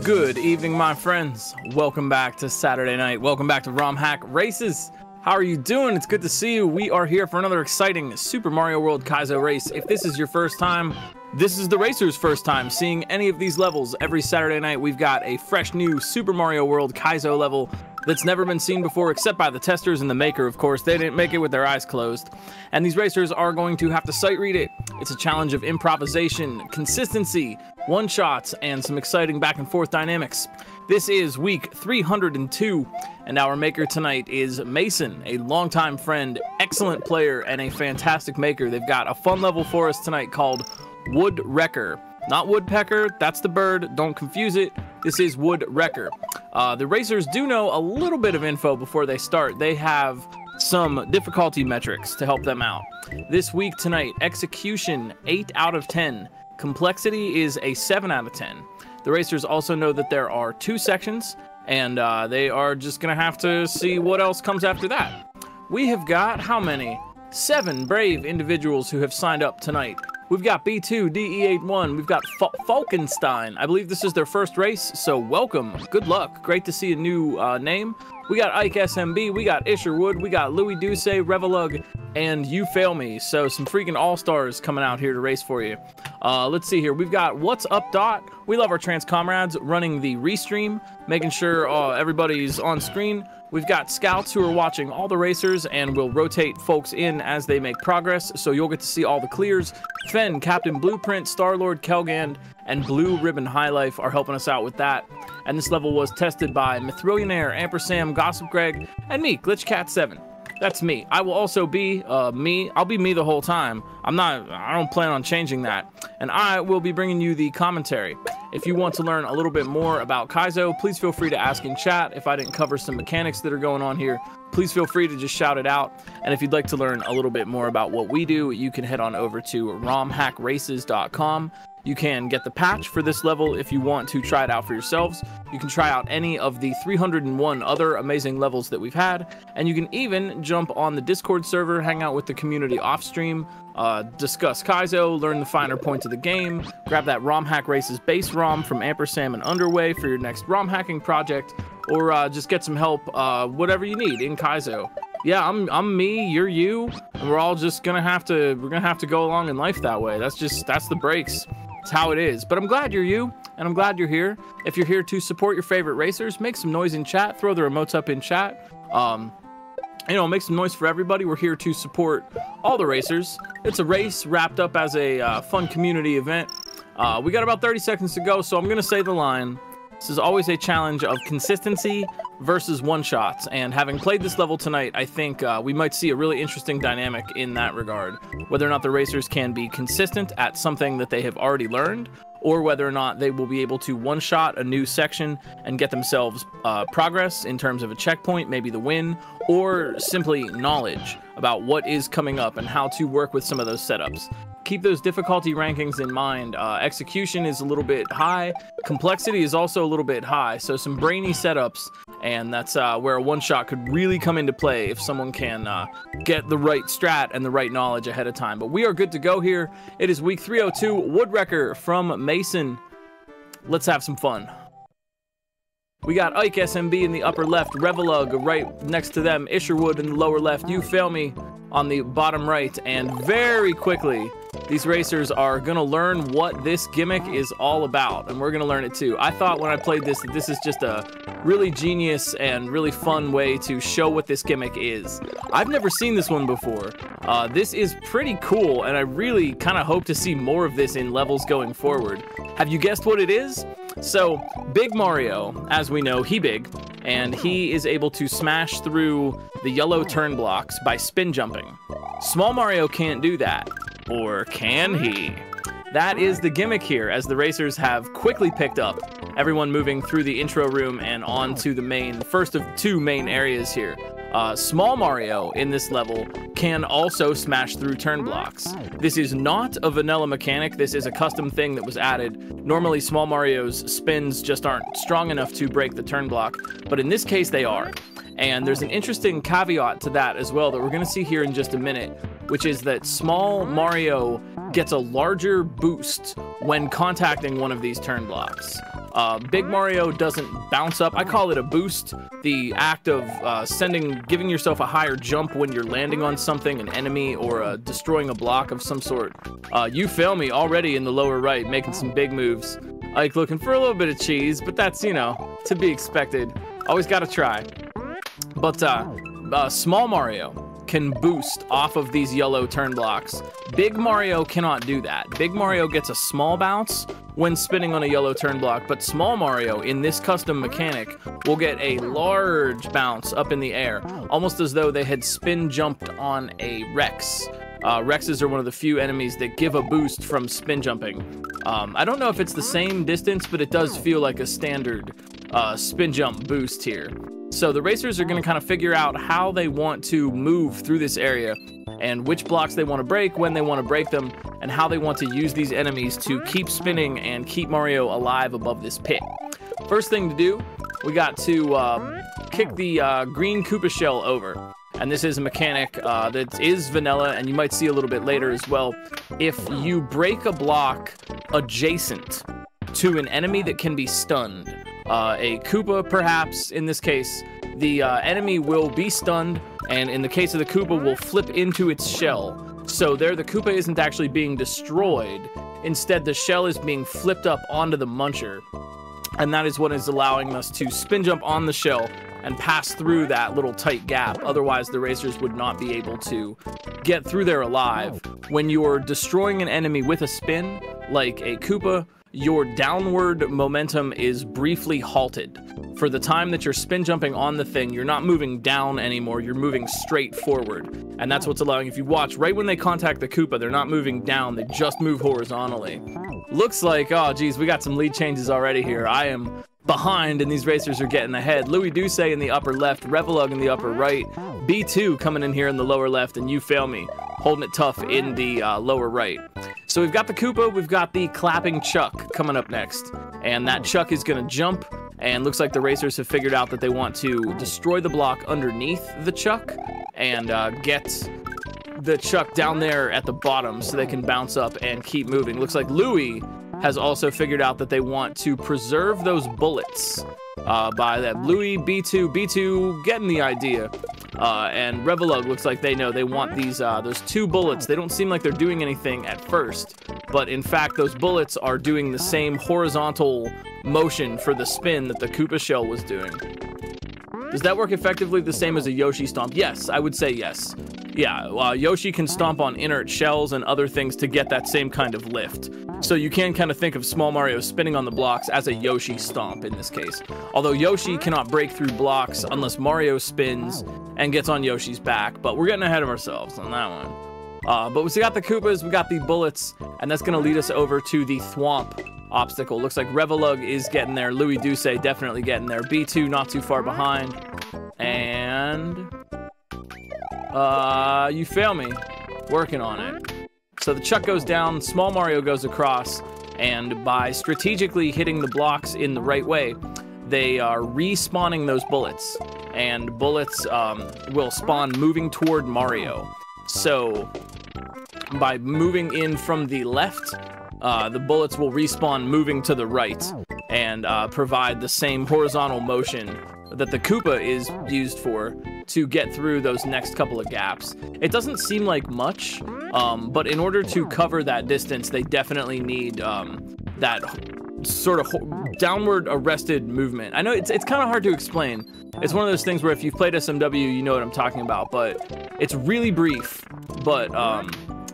Good evening, my friends. Welcome back to Saturday night. Welcome back to ROM Hack Races. How are you doing? It's good to see you. We are here for another exciting Super Mario World Kaizo race. If this is your first time, this is the racers' first time seeing any of these levels. Every Saturday night, we've got a fresh new Super Mario World Kaizo level that's never been seen before, except by the testers and the maker, of course. They didn't make it with their eyes closed. And these racers are going to have to sight read it. It's a challenge of improvisation, consistency, one-shots, and some exciting back and forth dynamics. This is week 302, and our maker tonight is Mason, a longtime friend, excellent player, and a fantastic maker. They've got a fun level for us tonight called Woodwrewcker. Not woodpecker, that's the bird, don't confuse it. This is Woodwrewcker. The racers do know a little bit of info before they start. They have some difficulty metrics to help them out. This week tonight, execution 8 out of 10. Complexity is a 7 out of 10. The racers also know that there are 2 sections, and they are just gonna have to see what else comes after that. We have got how many? 7 brave individuals who have signed up tonight. We've got B2, DE81, we've got Falkenstein. I believe this is their first race, so welcome, good luck. Great to see a new name. We got Ike SMB, we got Isherwood, we got Louis Duce, Revelug, and You Fail Me. So some freaking all-stars coming out here to race for you. Let's see here. We've got What's Up Dot. We love our trans comrades running the restream, making sure everybody's on screen. We've got scouts who are watching all the racers and will rotate folks in as they make progress, so you'll get to see all the clears. Fen, Captain Blueprint, Star-Lord, Kelgand, and Blue Ribbon High Life are helping us out with that. And this level was tested by Mithrillionaire, Ampersam, Gossip Greg, and me, GlitchCat7. That's me. I will also be me. I'll be me the whole time. I don't plan on changing that. And I will be bringing you the commentary. If you want to learn a little bit more about Kaizo, please feel free to ask in chat. If I didn't cover some mechanics that are going on here, please feel free to just shout it out. And if you'd like to learn a little bit more about what we do, you can head on over to romhackraces.com. You can get the patch for this level if you want to try it out for yourselves. You can try out any of the 301 other amazing levels that we've had, and you can even jump on the Discord server, hang out with the community off stream, discuss Kaizo, learn the finer points of the game, grab that ROM Hack Races base ROM from Ampersam and Underway for your next ROM hacking project, or just get some help, whatever you need in Kaizo. Yeah, I'm me, you're you, and we're all just gonna have to go along in life that way. That's the breaks. It's how it is. But I'm glad you're you, and I'm glad you're here. If you're here to support your favorite racers, make some noise in chat, throw the remotes up in chat. You know, make some noise for everybody. We're here to support all the racers. It's a race wrapped up as a fun community event. We got about 30 seconds to go, so I'm gonna say the line. This is always a challenge of consistency versus one-shots, and having played this level tonight, I think we might see a really interesting dynamic in that regard. Whether or not the racers can be consistent at something that they have already learned, or whether or not they will be able to one-shot a new section and get themselves progress in terms of a checkpoint, maybe the win, or simply knowledge about what is coming up and how to work with some of those setups. Keep those difficulty rankings in mind. Execution is a little bit high. Complexity is also a little bit high. So some brainy setups, and that's where a one-shot could really come into play if someone can get the right strat and the right knowledge ahead of time. But we are good to go here. It is week 302, Woodwrewcker from Mason. Let's have some fun. We got Ike SMB in the upper left, Revelug right next to them, Isherwood in the lower left, You Fail Me on the bottom right, and very quickly, these racers are gonna learn what this gimmick is all about, and we're gonna learn it too. I thought when I played this that this is just a really genius and really fun way to show what this gimmick is. I've never seen this one before. This is pretty cool, and I really kind of hope to see more of this in levels going forward. Have you guessed what it is? So, Big Mario, as we know, he big, and he is able to smash through the yellow turn blocks by spin jumping. Small Mario can't do that. Or can he? That is the gimmick here, as the racers have quickly picked up, everyone moving through the intro room and on to the first of 2 main areas here. Small Mario in this level can also smash through turn blocks. This is not a vanilla mechanic. This is a custom thing that was added. Normally, Small Mario's spins just aren't strong enough to break the turn block, but in this case, they are. And there's an interesting caveat to that as well that we're going to see here in just a minute, which is that Small Mario gets a larger boost when contacting one of these turn blocks. Big Mario doesn't bounce up. I call it a boost. The act of giving yourself a higher jump when you're landing on something, an enemy, or destroying a block of some sort. You feel me already in the lower right, making some big moves. Like looking for a little bit of cheese, but that's, you know, to be expected. Always gotta try. But Small Mario can boost off of these yellow turn blocks. Big Mario cannot do that. Big Mario gets a small bounce when spinning on a yellow turn block, but Small Mario in this custom mechanic will get a large bounce up in the air, almost as though they had spin jumped on a Rex. Rexes are one of the few enemies that give a boost from spin jumping. I don't know if it's the same distance, but it does feel like a standard spin jump boost here. So the racers are going to kind of figure out how they want to move through this area and which blocks they want to break, when they want to break them, and how they want to use these enemies to keep spinning and keep Mario alive above this pit. First thing to do, we got to kick the green Koopa shell over. And this is a mechanic that is vanilla, and you might see a little bit later as well. If you break a block adjacent to an enemy that can be stunned, a Koopa perhaps, in this case, the enemy will be stunned, and in the case of the Koopa, will flip into its shell. So there, the Koopa isn't actually being destroyed. Instead, the shell is being flipped up onto the muncher. And that is what is allowing us to spin jump on the shell and pass through that little tight gap. Otherwise, the racers would not be able to get through there alive. When you're destroying an enemy with a spin, like a Koopa, your downward momentum is briefly halted. For the time that you're spin jumping on the thing, you're not moving down anymore, you're moving straight forward. And that's what's allowing, if you watch, right when they contact the Koopa, they're not moving down, they just move horizontally. Looks like, oh geez, we got some lead changes already here. I am behind and these racers are getting ahead. Louis Duce in the upper left, Revelug in the upper right, B2 coming in here in the lower left, and You Fail Me holding it tough in the lower right. So we've got the Koopa, we've got the clapping Chuck coming up next, and that Chuck is gonna jump, and looks like the racers have figured out that they want to destroy the block underneath the Chuck and get the Chuck down there at the bottom so they can bounce up and keep moving. Looks like Louis has also figured out that they want to preserve those bullets by that. Louis, B2 getting the idea. And Revelug looks like they know they want these those two bullets. They don't seem like they're doing anything at first, but in fact those bullets are doing the same horizontal motion for the spin that the Koopa shell was doing. Does that work effectively the same as a Yoshi stomp? Yes, I would say yes. Yeah, Yoshi can stomp on inert shells and other things to get that same kind of lift. So you can kind of think of Small Mario spinning on the blocks as a Yoshi stomp in this case. Although Yoshi cannot break through blocks unless Mario spins and gets on Yoshi's back, but we're getting ahead of ourselves on that one. But we got the Koopas, we got the bullets, and that's gonna lead us over to the Thwomp obstacle. Looks like Revelug is getting there, Louis Duce definitely getting there, B2 not too far behind, and You Fail Me, working on it. So the Chuck goes down, Small Mario goes across, and by strategically hitting the blocks in the right way, they are respawning those bullets, and bullets will spawn moving toward Mario. So by moving in from the left, the bullets will respawn moving to the right and provide the same horizontal motion that the Koopa is used for to get through those next couple of gaps. It doesn't seem like much, but in order to cover that distance, they definitely need that sort of downward arrested movement. I know it's kind of hard to explain. It's one of those things where if you've played SMW, you know what I'm talking about, but it's really brief. But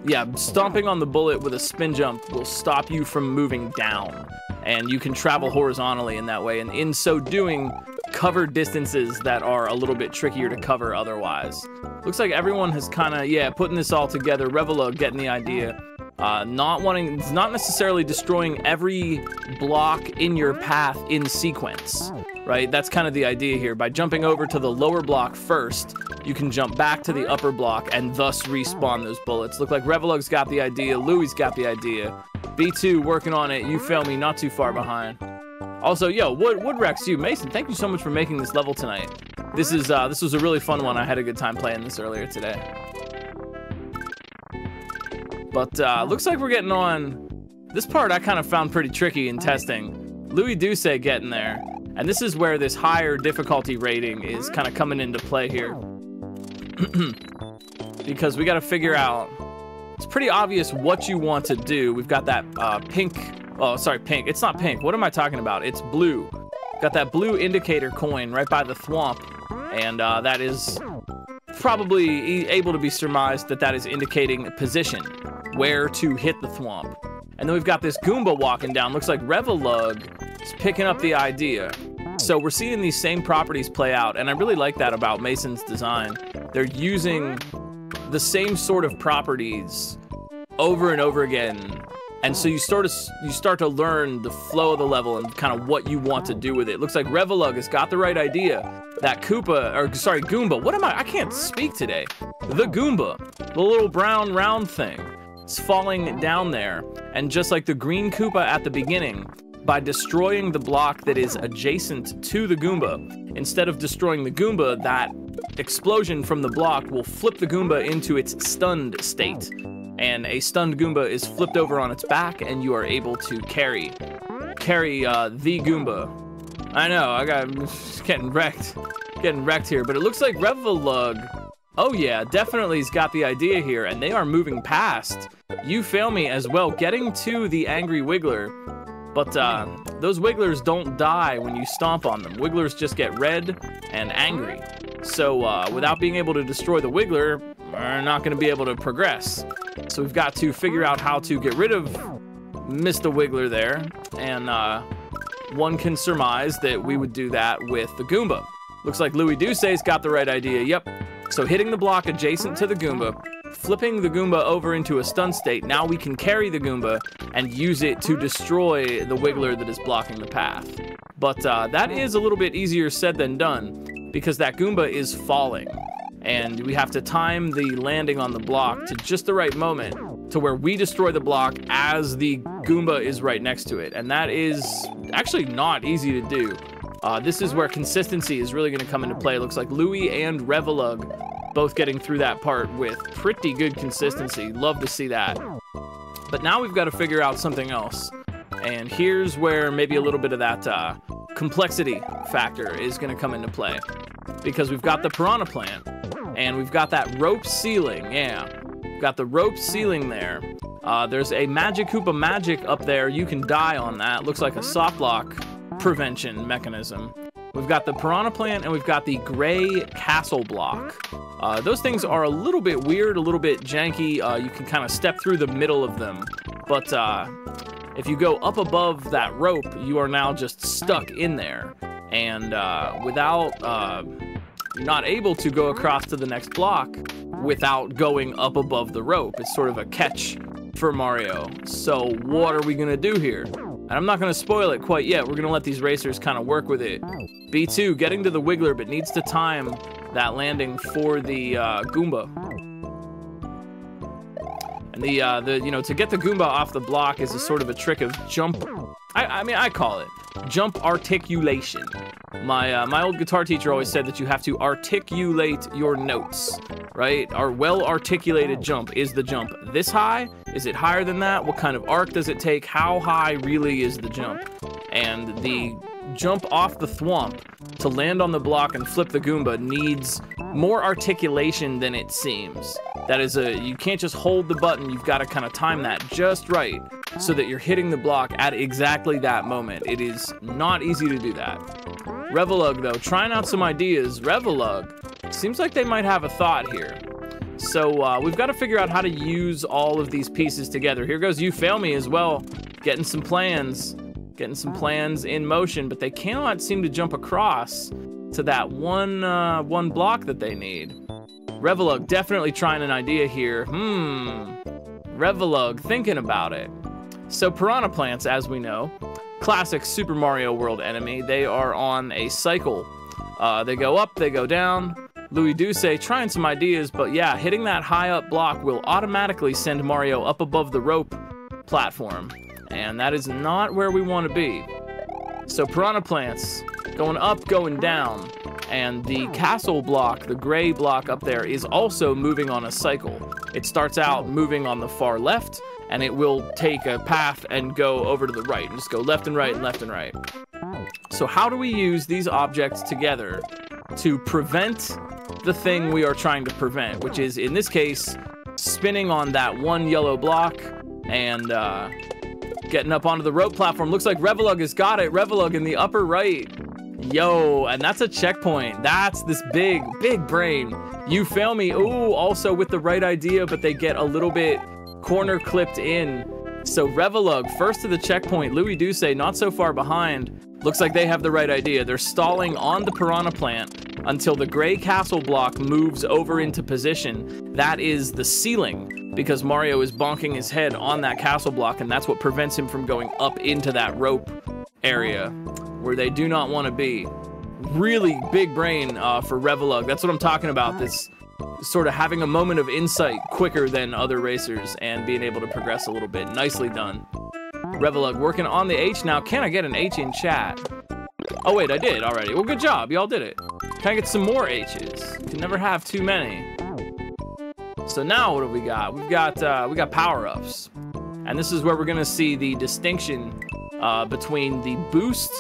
yeah, stomping on the bullet with a spin jump will stop you from moving down, and you can travel horizontally in that way, and in so doing, cover distances that are a little bit trickier to cover otherwise. Looks like everyone has kind of, yeah, putting this all together. Revelug getting the idea. It's not necessarily destroying every block in your path in sequence, right? That's kind of the idea here. By jumping over to the lower block first, you can jump back to the upper block and thus respawn those bullets. Look like Revelug's got the idea, Louis got the idea. B2 working on it, You Fail Me not too far behind. Also, yo, Woodwrewcker, you, Mason, thank you so much for making this level tonight. This was a really fun one. I had a good time playing this earlier today. But looks like we're getting on. This part I kind of found pretty tricky in testing. Louis Duce getting there. And this is where this higher difficulty rating is kind of coming into play here. Because we got to figure out, it's pretty obvious what you want to do. We've got that pink, oh, sorry, pink. It's not pink. What am I talking about? It's blue. Got that blue indicator coin right by the thwomp. And that is probably able to be surmised that that is indicating position, where to hit the thwomp. And then we've got this Goomba walking down. Looks like Revelug is picking up the idea. So we're seeing these same properties play out, and I really like that about Mason's design. They're using the same sort of properties over and over again. And so you start to learn the flow of the level and kind of what you want to do with it. Looks like Revelug has got the right idea. That Goomba, what am I can't speak today. The Goomba, the little brown round thing, is falling down there. And just like the green Koopa at the beginning, by destroying the block that is adjacent to the Goomba, instead of destroying the Goomba, that explosion from the block will flip the Goomba into its stunned state. And a stunned Goomba is flipped over on its back, and you are able to carry the Goomba. I know, I got getting wrecked here, but it looks like Revelug, oh yeah, definitely has got the idea here, and they are moving past You Fail Me as well, getting to the angry Wiggler. But those Wigglers don't die when you stomp on them. Wigglers just get red and angry. So without being able to destroy the Wiggler, we're not going to be able to progress. So we've got to figure out how to get rid of Mr. Wiggler there. And one can surmise that we would do that with the Goomba. Looks like Louis Duce's got the right idea. Yep. So hitting the block adjacent to the Goomba, flipping the Goomba over into a stun state, now we can carry the Goomba and use it to destroy the Wiggler that is blocking the path. But that is a little bit easier said than done, because that Goomba is falling. And we have to time the landing on the block to just the right moment to where we destroy the block as the Goomba is right next to it. And that is actually not easy to do. This is where consistency is really going to come into play. It looks like Louis and Revelug both getting through that part with pretty good consistency. Love to see that. But now we've got to figure out something else. And here's where maybe a little bit of that complexity factor is going to come into play. Because we've got the Piranha Plant, and we've got that rope ceiling. Yeah, we've got the rope ceiling there. There's a Magic Koopa Magic up there. You can die on that. Looks like a soft lock prevention mechanism. We've got the Piranha Plant, and we've got the gray castle block. Those things are a little bit weird, a little bit janky. You can kind of step through the middle of them. But if you go up above that rope, you are now just stuck in there. And without, not able to go across to the next block without going up above the rope. It's sort of a catch for Mario. So what are we going to do here? And I'm not going to spoil it quite yet. We're going to let these racers kind of work with it. B2 getting to the Wiggler, but needs to time that landing for the Goomba. And to get the Goomba off the block is a sort of a trick of jump. I mean, I call it jump articulation. My old guitar teacher always said that you have to articulate your notes, right? Our well-articulated jump. Is the jump this high? Is it higher than that? What kind of arc does it take? How high really is the jump? And the jump off the thwomp to land on the block and flip the Goomba needs more articulation than it seems. That is you can't just hold the button. You've got to kind of time that just right so that you're hitting the block at exactly that moment. It is not easy to do that. Revelug, though, trying out some ideas. Revelug, seems like they might have a thought here. So we've got to figure out how to use all of these pieces together. Here goes You Fail Me as well, getting some plans in motion, but they cannot seem to jump across to that one block that they need. Revelug definitely trying an idea here. Revelug thinking about it. So Piranha Plants, as we know, classic Super Mario World enemy. They are on a cycle. They go up, they go down. Louis Duce trying some ideas, but yeah, hitting that high up block will automatically send Mario up above the rope platform. And that is not where we want to be. So Piranha Plants going up, going down. And the castle block, the gray block up there, is also moving on a cycle. It starts out moving on the far left, and it will take a path and go over to the right, and just go left and right and left and right. So how do we use these objects together to prevent the thing we are trying to prevent, which is, in this case, spinning on that one yellow block and getting up onto the rope platform? Looks like Revelug has got it. Revelug in the upper right. Yo, and that's a checkpoint. That's this big brain. You fail me. Ooh, also with the right idea, but they get a little bit corner clipped in. So Revelug, first to the checkpoint. Louis Duce, not so far behind. Looks like they have the right idea. They're stalling on the Piranha Plant until the gray castle block moves over into position. That is the ceiling, because Mario is bonking his head on that castle block, and that's what prevents him from going up into that rope area where they do not want to be. Really big brain for Revelug. That's what I'm talking about. This sort of having a moment of insight quicker than other racers and being able to progress a little bit. Nicely done. Revelug working on the H now. Can I get an H in chat? Oh wait, I did already. Well, good job. Y'all did it. Can I get some more H's? You can never have too many. So now what do we got? We got power-ups. And this is where we're gonna see the distinction between the boost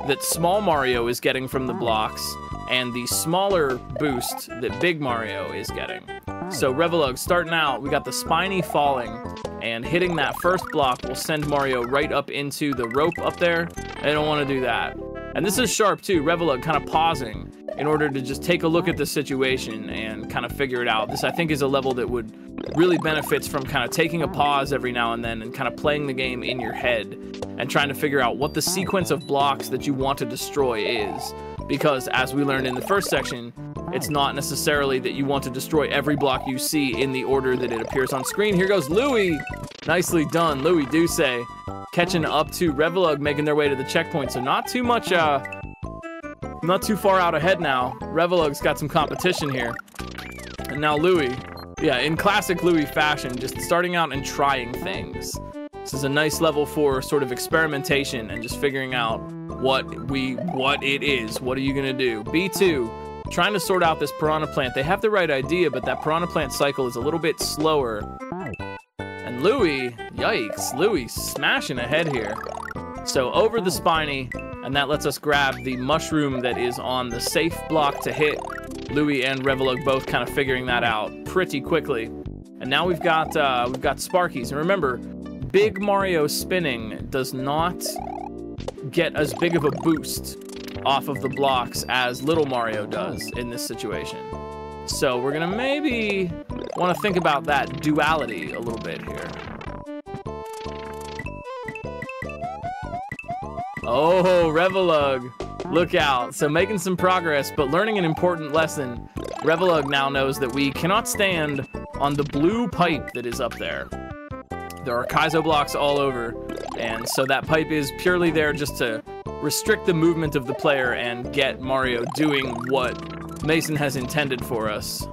that small Mario is getting from the blocks and the smaller boost that big Mario is getting. So Revelug starting out, we got the spiny falling, and hitting that first block will send Mario right up into the rope up there. I don't want to do that. And this is sharp too. Revelug kind of pausing in order to just take a look at the situation and kind of figure it out. This, I think, is a level that would really benefits from kind of taking a pause every now and then and kind of playing the game in your head and trying to figure out what the sequence of blocks that you want to destroy is. Because as we learned in the first section, it's not necessarily that you want to destroy every block you see in the order that it appears on screen. Here goes Louis. Nicely done, Louis Duce. Catching up to Revelug, making their way to the checkpoint. So not too much, not too far out ahead now. Revelug's got some competition here. And now Louis, yeah, in classic Louis fashion, just starting out and trying things. This is a nice level for sort of experimentation and just figuring out what it is. What are you gonna do? B2, trying to sort out this Piranha Plant. They have the right idea, but that Piranha Plant cycle is a little bit slower. And Louis, yikes, Louis smashing ahead here. So over the spiny, and that lets us grab the mushroom that is on the safe block to hit. Louis and Revelug both kind of figuring that out pretty quickly. And now we've got Sparkies. And remember, big Mario spinning does not get as big of a boost off of the blocks as little Mario does in this situation. So we're gonna maybe want to think about that duality a little bit here. Oh, Revelug, look out. So making some progress, but learning an important lesson. Revelug now knows that we cannot stand on the blue pipe that is up there. There are Kaizo blocks all over, and so that pipe is purely there just to restrict the movement of the player and get Mario doing what Mason has intended for us.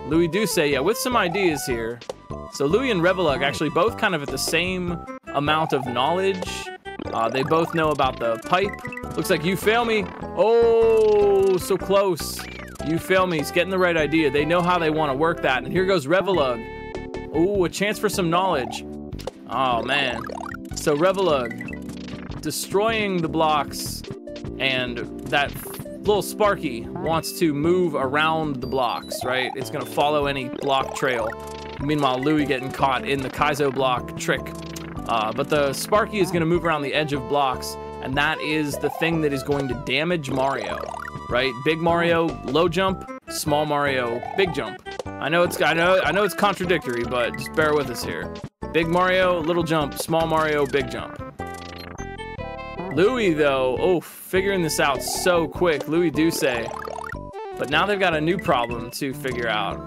Louis Duce, yeah, with some ideas here. So Louis and Revelug actually both kind of at the same amount of knowledge. They both know about the pipe. Looks like You Fail Me. Oh, so close. You Fail Me. He's getting the right idea. They know how they want to work that. And here goes Revelug. Oh, a chance for some knowledge. Oh, man. So Revelug destroying the blocks, and that little Sparky wants to move around the blocks, right? It's going to follow any block trail. Meanwhile, Louis getting caught in the Kaizo block trick. But the Sparky is going to move around the edge of blocks, and that is the thing that is going to damage Mario, right? Big Mario, low jump. Small Mario, big jump. I know it's contradictory, but just bear with us here. Big Mario, little jump. Small Mario, big jump. Louis, though, oh, figuring this out so quick. Louis Duce. But now they've got a new problem to figure out.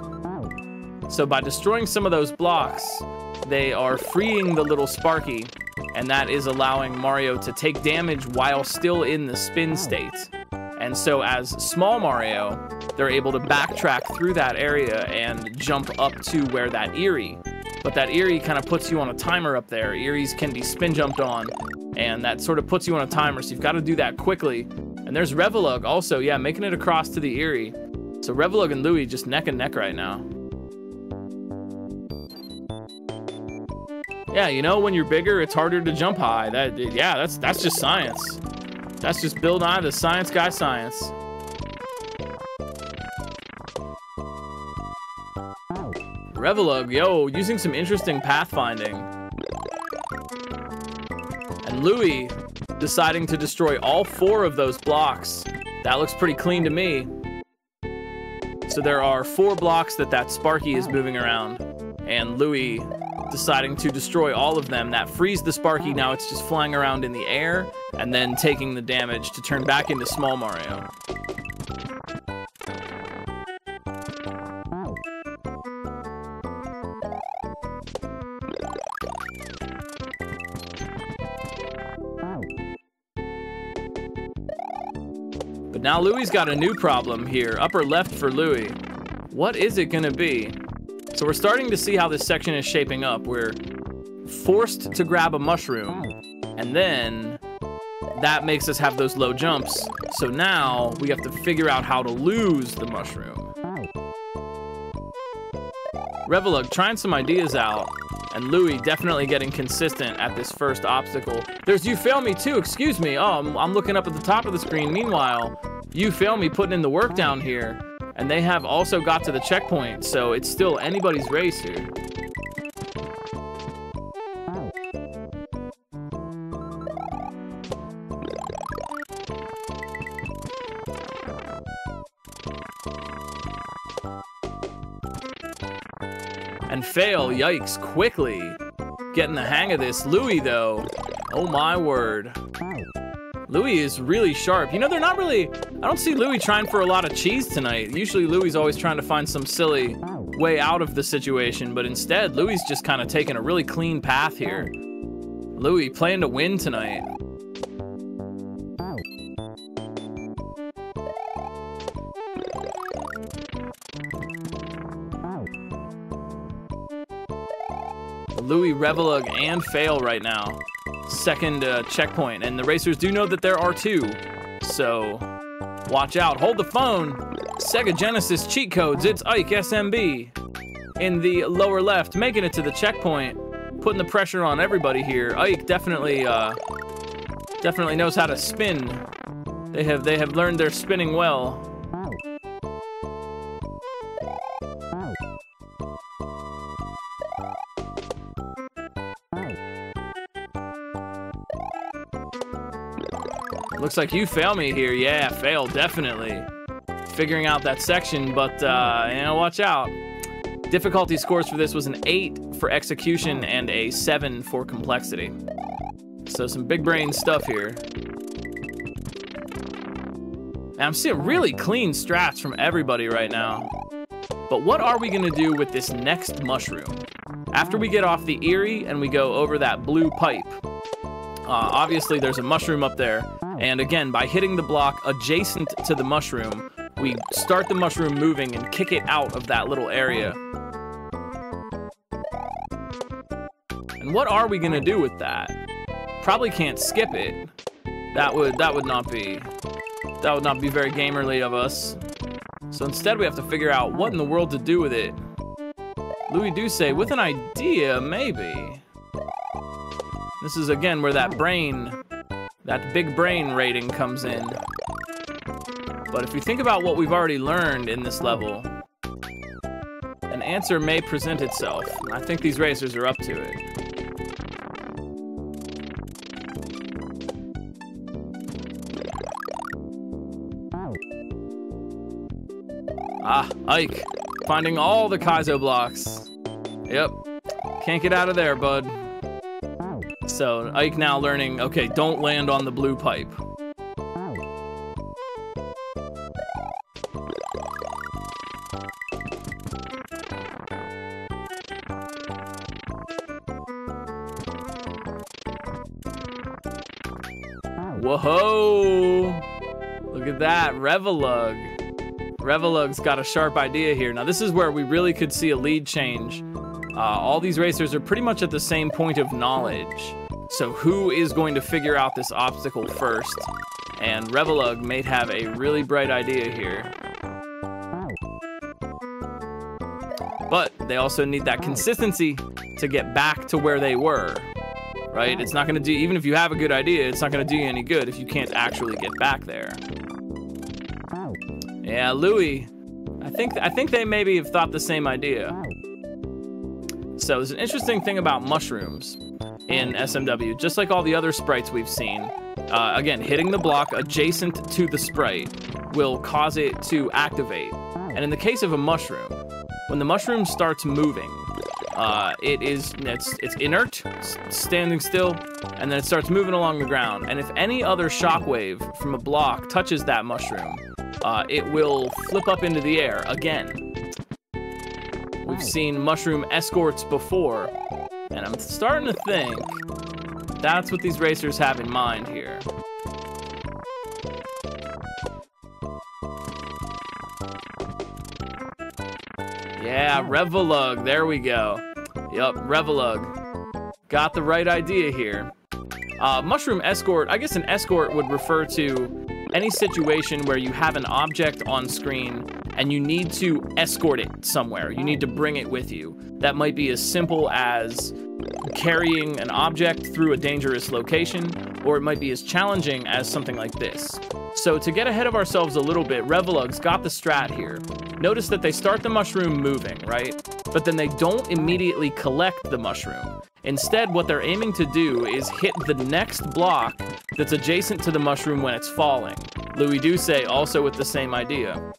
So by destroying some of those blocks, they are freeing the little Sparky, and that is allowing Mario to take damage while still in the spin state. And so as small Mario, they're able to backtrack through that area and jump up to where that Eerie. But that Eerie kind of puts you on a timer up there. Eerie's can be spin jumped on, and that sort of puts you on a timer, so you've got to do that quickly. And there's Revelug also, yeah, making it across to the Eerie. So Revelug and Louis just neck and neck right now. Yeah, you know, when you're bigger, it's harder to jump high. Yeah, that's just science. That's just Bill Nye, the science guy science. Revelug, yo, using some interesting pathfinding. And Louie deciding to destroy all 4 of those blocks. That looks pretty clean to me. So there are 4 blocks that Sparky is moving around. And Louie deciding to destroy all of them. That frees the Sparky, now it's just flying around in the air and then taking the damage to turn back into Small Mario. But now Louie's got a new problem here. Upper left for Louie. What is it gonna be? So we're starting to see how this section is shaping up. We're forced to grab a mushroom, and then that makes us have those low jumps. So now we have to figure out how to lose the mushroom. Revelug trying some ideas out, and Louie definitely getting consistent at this first obstacle. There's You Fail Me too, excuse me. Oh, I'm looking up at the top of the screen. Meanwhile, You Fail Me putting in the work down here. And they have also got to the checkpoint, so it's still anybody's race here. And fail, yikes, quickly. Getting the hang of this. Louie, though, oh my word. Louie is really sharp. You know, they're not really... I don't see Louie trying for a lot of cheese tonight. Usually Louie's always trying to find some silly way out of the situation, but instead Louie's just kind of taking a really clean path here. Louie playing to win tonight. Louie, Revelug, and fail right now. Second checkpoint, and the racers do know that there are 2, so watch out. Hold the phone. Sega Genesis cheat codes. It's Ike SMB in the lower left, making it to the checkpoint, putting the pressure on everybody here. Ike definitely knows how to spin. They have learned their spinning well. Looks like You Fail Me here. Yeah, fail, definitely. Figuring out that section, but, you know, watch out. Difficulty scores for this was an 8 for execution and a 7 for complexity. So some big brain stuff here. And I'm seeing really clean strats from everybody right now. But what are we gonna do with this next mushroom? After we get off the Erie and we go over that blue pipe, obviously there's a mushroom up there. And again, by hitting the block adjacent to the mushroom, we start the mushroom moving and kick it out of that little area. And what are we gonna do with that? Probably can't skip it. That would not be very gamerly of us. So instead we have to figure out what in the world to do with it. Louie do say, with an idea, maybe. This is again where that big brain rating comes in. But if we think about what we've already learned in this level, an answer may present itself. I think these racers are up to it. Ah, Ike, finding all the Kaizo blocks. Yep, can't get out of there, bud. So Ike now learning, okay, don't land on the blue pipe. Whoa! Look at that, Revelug. Revelug's got a sharp idea here. Now this is where we really could see a lead change. All these racers are pretty much at the same point of knowledge. So who is going to figure out this obstacle first? And Revelug may have a really bright idea here. But they also need that consistency to get back to where they were, right? It's not going to do, even if you have a good idea, it's not going to do you any good if you can't actually get back there. Yeah, Louis, I think they maybe have thought the same idea. So there's an interesting thing about mushrooms in SMW, just like all the other sprites we've seen. Again, hitting the block adjacent to the sprite will cause it to activate. And in the case of a mushroom, when the mushroom starts moving, it's inert, standing still, and then it starts moving along the ground. And if any other shockwave from a block touches that mushroom, it will flip up into the air again. We've seen mushroom escorts before, and I'm starting to think that's what these racers have in mind here. Yeah, Revelug, there we go. Yup, Revelug. Got the right idea here. Mushroom escort, I guess an escort would refer to any situation where you have an object on screen and you need to escort it somewhere. You need to bring it with you. That might be as simple as carrying an object through a dangerous location, or it might be as challenging as something like this. So to get ahead of ourselves a little bit, Revelug's got the strat here. Notice that they start the mushroom moving, right? But then they don't immediately collect the mushroom. Instead, what they're aiming to do is hit the next block that's adjacent to the mushroom when it's falling. Louis Doucet also with the same idea.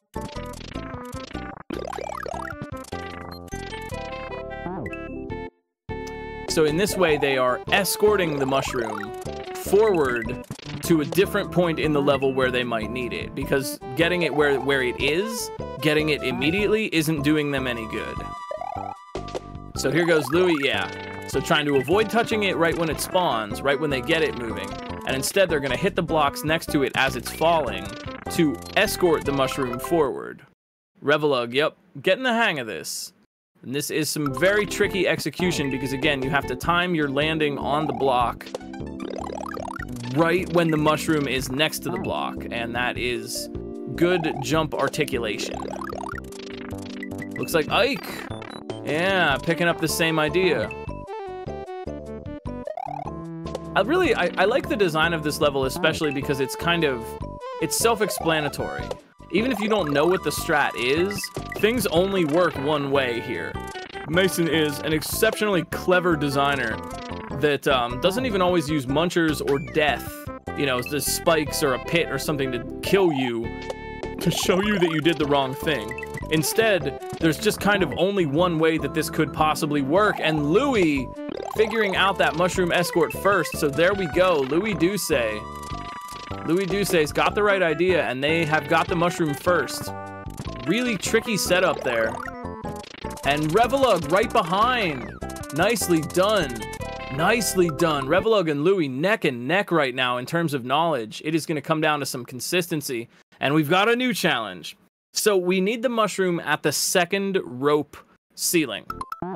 So in this way, they are escorting the mushroom forward to a different point in the level where they might need it, because getting it where it is, getting it immediately isn't doing them any good. So here goes Louis, yeah. So trying to avoid touching it right when it spawns, right when they get it moving, and instead they're gonna hit the blocks next to it as it's falling to escort the mushroom forward. Revelug, yep, getting the hang of this. And this is some very tricky execution because, again, you have to time your landing on the block right when the mushroom is next to the block, and that is good jump articulation. Looks like Ike. Yeah, picking up the same idea. I like the design of this level, especially because it's it's self-explanatory. Even if you don't know what the strat is, things only work one way here. Mason is an exceptionally clever designer that doesn't even always use munchers or death, you know, the spikes or a pit or something to kill you, to show you that you did the wrong thing. Instead, there's just kind of only one way that this could possibly work, and Louis figuring out that mushroom escort first, so there we go, Louis Doucet. Louis Doucet's got the right idea, and they have got the mushroom first. Really tricky setup there. And Revelug right behind. Nicely done. Nicely done. Revelug and Louis neck and neck right now in terms of knowledge. It is going to come down to some consistency, and we've got a new challenge. So we need the mushroom at the second rope ceiling.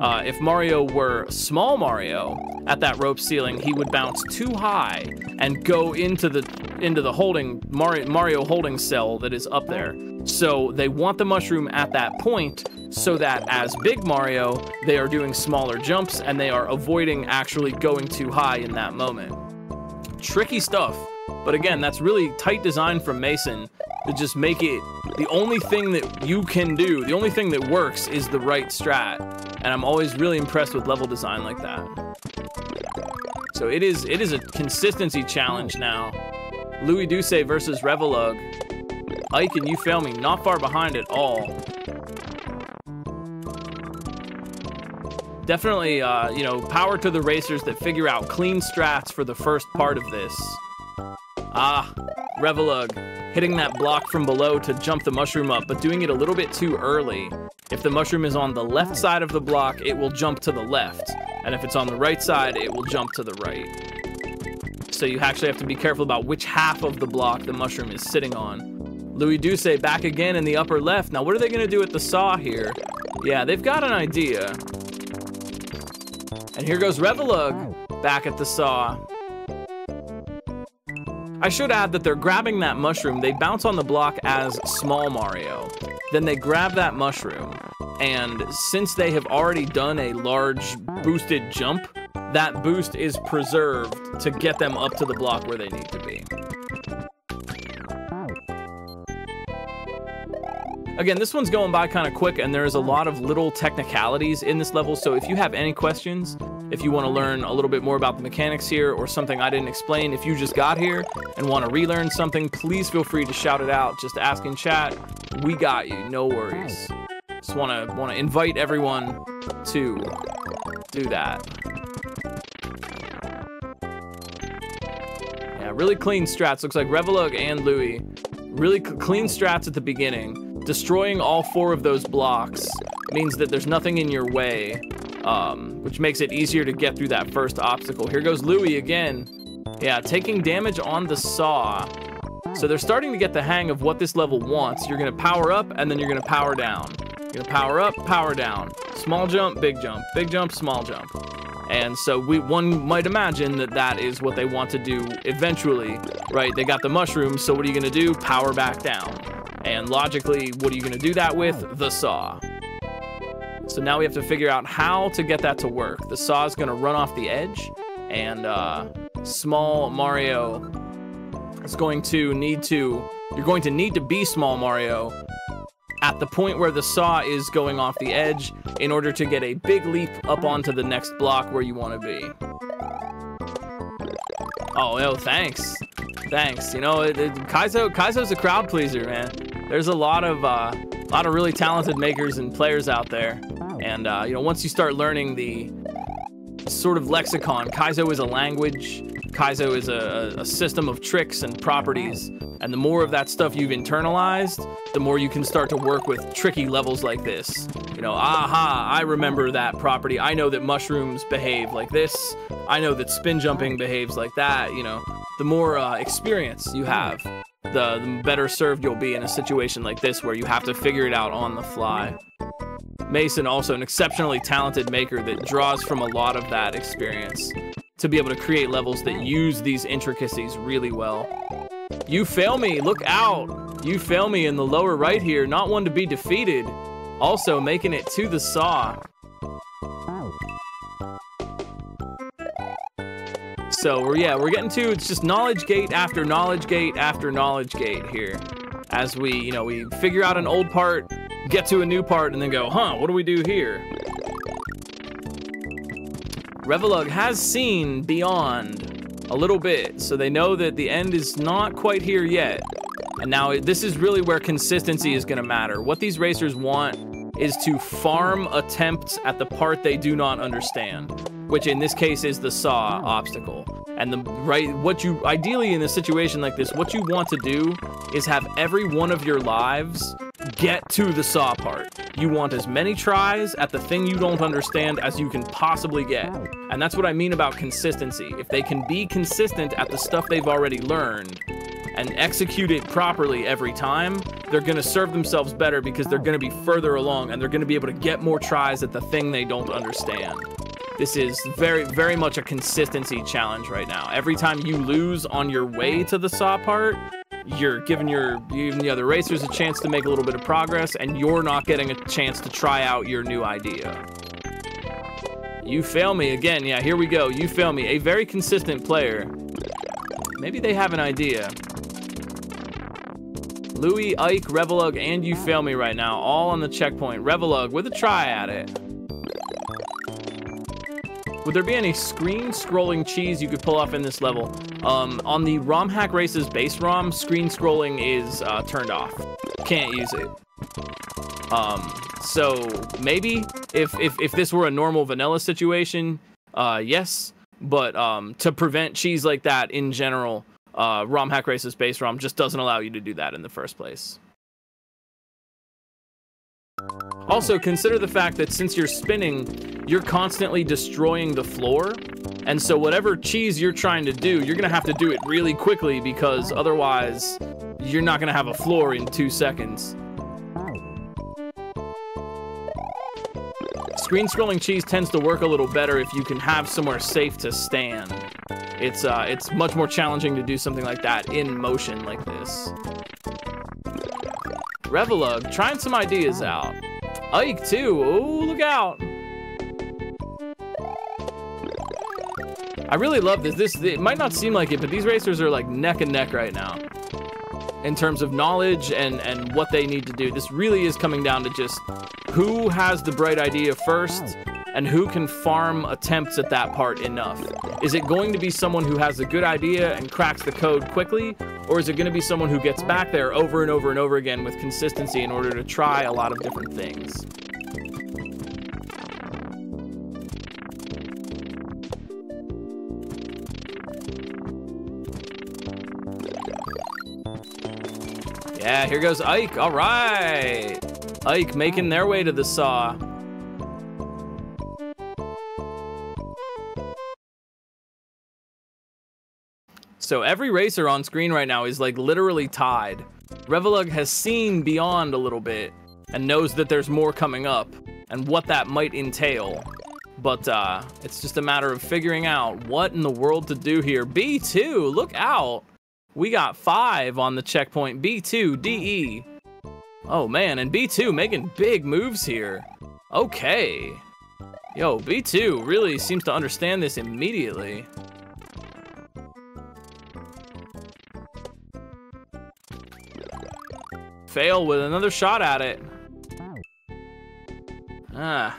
If Mario were small Mario, at that rope ceiling, he would bounce too high and go into the holding Mario holding cell that is up there. So they want the mushroom at that point so that as Big Mario, they are doing smaller jumps and they are avoiding actually going too high in that moment. Tricky stuff, but again, that's really tight design from Mason to just make it the only thing that you can do, the only thing that works is the right strat. And I'm always really impressed with level design like that. So it is a consistency challenge now. Louis Doucet versus Revelug. Ike and You Fail Me, not far behind at all. Definitely, you know, power to the racers that figure out clean strats for the first part of this. Ah, Revelug hitting that block from below to jump the mushroom up, but doing it a little bit too early. If the mushroom is on the left side of the block, it will jump to the left. And if it's on the right side, it will jump to the right. So you actually have to be careful about which half of the block the mushroom is sitting on. Louis Doucet back again in the upper left. Now what are they going to do with the saw here? Yeah, they've got an idea. And here goes Revelug back at the saw. I should add that they're grabbing that mushroom. They bounce on the block as small Mario. Then they grab that mushroom. and since they have already done a large boosted jump, that boost is preserved to get them up to the block where they need to be. Again, this one's going by kind of quick, and there's a lot of little technicalities in this level, so if you have any questions, if you want to learn a little bit more about the mechanics here, or something I didn't explain, if you just got here and want to relearn something, please feel free to shout it out. Just ask in chat. We got you, no worries. Just want to invite everyone to do that. Yeah, really clean strats. Looks like Revelug and Louie. Really clean strats at the beginning. Destroying all 4 of those blocks means that there's nothing in your way, which makes it easier to get through that first obstacle. Here goes Louie again. Yeah, taking damage on the saw. So they're starting to get the hang of what this level wants. You're going to power up, and then you're going to power down. You're going to power up, power down. Small jump, big jump, small jump. And so one might imagine that that is what they want to do eventually, right? They got the mushrooms, so what are you going to do? Power back down. And logically, what are you going to do that with? The saw. So now we have to figure out how to get that to work. The saw is going to run off the edge, and small Mario is going to need to... You're going to need to be small Mario at the point where the saw is going off the edge in order to get a big leap up onto the next block where you want to be. Oh, thanks. Thanks. You know, Kaizo's a crowd pleaser, man. There's a lot of really talented makers and players out there, and you know, once you start learning the sort of lexicon, Kaizo is a language. Kaizo is a system of tricks and properties, and the more of that stuff you've internalized, the more you can start to work with tricky levels like this. You know, aha, I remember that property. I know that mushrooms behave like this. I know that spin jumping behaves like that. You know, the more experience you have, the better served you'll be in a situation like this where you have to figure it out on the fly. Mason, also an exceptionally talented maker that draws from a lot of that experience to be able to create levels that use these intricacies really well. You fail me, look out! You fail me in the lower right here, not one to be defeated. Also making it to the saw. So we're getting to, it's just knowledge gate after knowledge gate after knowledge gate here. As we figure out an old part, get to a new part, and then go, huh, what do we do here? Revelug has seen beyond a little bit, so they know that the end is not quite here yet. And now this is really where consistency is gonna matter. What these racers want is to farm attempts at the part they do not understand, which in this case is the saw obstacle. And ideally in a situation like this, what you want to do is have every one of your lives get to the saw part. You want as many tries at the thing you don't understand as you can possibly get. And that's what I mean about consistency. If they can be consistent at the stuff they've already learned and execute it properly every time, they're gonna serve themselves better because they're gonna be further along and they're gonna be able to get more tries at the thing they don't understand. This is very, very much a consistency challenge right now. Every time you lose on your way to the saw part, you're giving the other racers a chance to make a little bit of progress, and you're not getting a chance to try out your new idea. You fail me again. Yeah, here we go. You fail me. A very consistent player. Maybe they have an idea. Louie, Ike, Revelug, and you fail me right now, all on the checkpoint. Revelug with a try at it. Would there be any screen-scrolling cheese you could pull off in this level? On the ROM Hack Races base ROM, screen-scrolling is turned off. Can't use it. So maybe if this were a normal vanilla situation, yes. But to prevent cheese like that in general, ROM Hack Races base ROM just doesn't allow you to do that in the first place. Also, consider the fact that since you're spinning, you're constantly destroying the floor, and so whatever cheese you're trying to do, you're gonna have to do it really quickly because otherwise you're not gonna have a floor in 2 seconds. Screen-scrolling cheese tends to work a little better if you can have somewhere safe to stand. It's much more challenging to do something like that in motion like this. Revelug, trying some ideas out. Ike too. Oh, look out. I really love this. It might not seem like it, but these racers are like neck and neck right now in terms of knowledge and what they need to do. This really is coming down to just who has the bright idea first and who can farm attempts at that part enough. Is it going to be someone who has a good idea and cracks the code quickly, or is it going to be someone who gets back there over and over and over again with consistency in order to try a lot of different things? Yeah, here goes Ike. All right. Ike making their way to the saw. So every racer on screen right now is like literally tied. Revelug has seen beyond a little bit and knows that there's more coming up and what that might entail. But it's just a matter of figuring out what in the world to do here. B2, look out. We got 5 on the checkpoint. B2, DE. Oh man, and B2 making big moves here. Okay. Yo, B2 really seems to understand this immediately. Fail with another shot at it. Ah.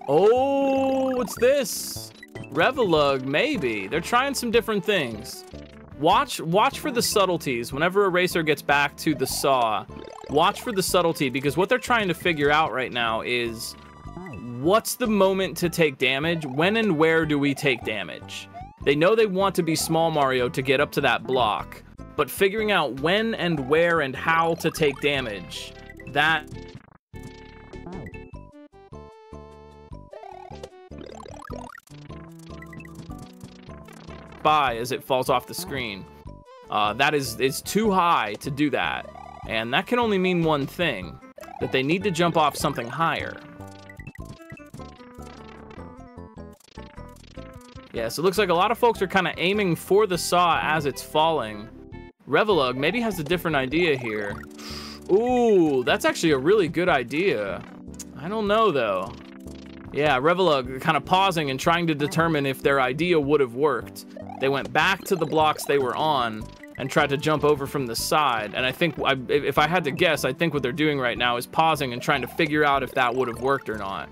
Oh, what's this? Revelug, maybe. They're trying some different things. Watch for the subtleties. Whenever a racer gets back to the saw, watch for the subtlety, because what they're trying to figure out right now is what's the moment to take damage? When and where do we take damage? They know they want to be Small Mario to get up to that block, but figuring out when and where and how to take damage, that... by as it falls off the screen. That is too high to do that, and that can only mean one thing, that they need to jump off something higher. Yeah, so it looks like a lot of folks are kind of aiming for the saw as it's falling. Revelug maybe has a different idea here. Ooh, that's actually a really good idea. I don't know though. Yeah, Revelug kind of pausing and trying to determine if their idea would have worked. They went back to the blocks they were on and tried to jump over from the side. And I think, if I had to guess, I think what they're doing right now is pausing and trying to figure out if that would have worked or not.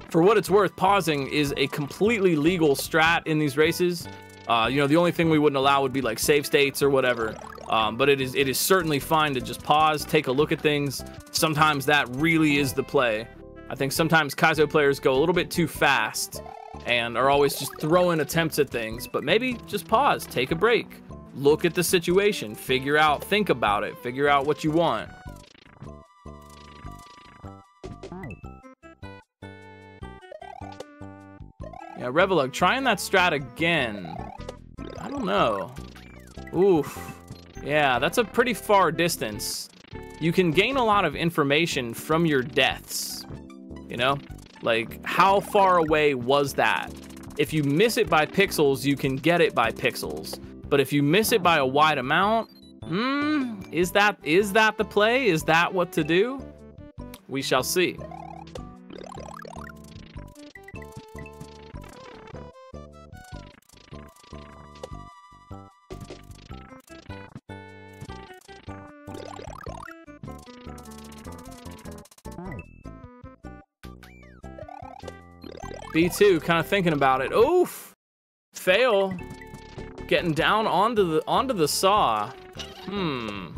For what it's worth, pausing is a completely legal strat in these races. You know, the only thing we wouldn't allow would be like save states or whatever. But it is certainly fine to just pause, take a look at things. Sometimes that really is the play. I think sometimes Kaizo players go a little bit too fast and are always just throwing attempts at things, but maybe just pause, take a break, look at the situation, figure out, think about it, figure out what you want. Yeah, Revelug, trying that strat again. I don't know. Oof. Yeah, that's a pretty far distance. You can gain a lot of information from your deaths, you know? Like, how far away was that? If you miss it by pixels, you can get it by pixels. But if you miss it by a wide amount, is that the play? Is that what to do? We shall see. B2 kind of thinking about it. Oof! Fail. Getting down onto the saw. And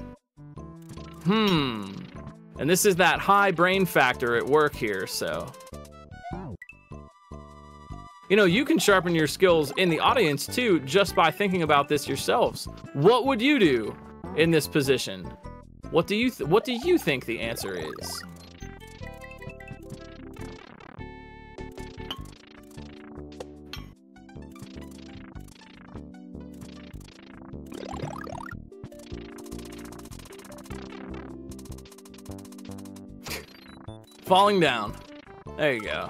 this is that high brain factor at work here, so. You know, you can sharpen your skills in the audience too, just by thinking about this yourselves. What would you do in this position? What do you think the answer is? Falling down. There you go.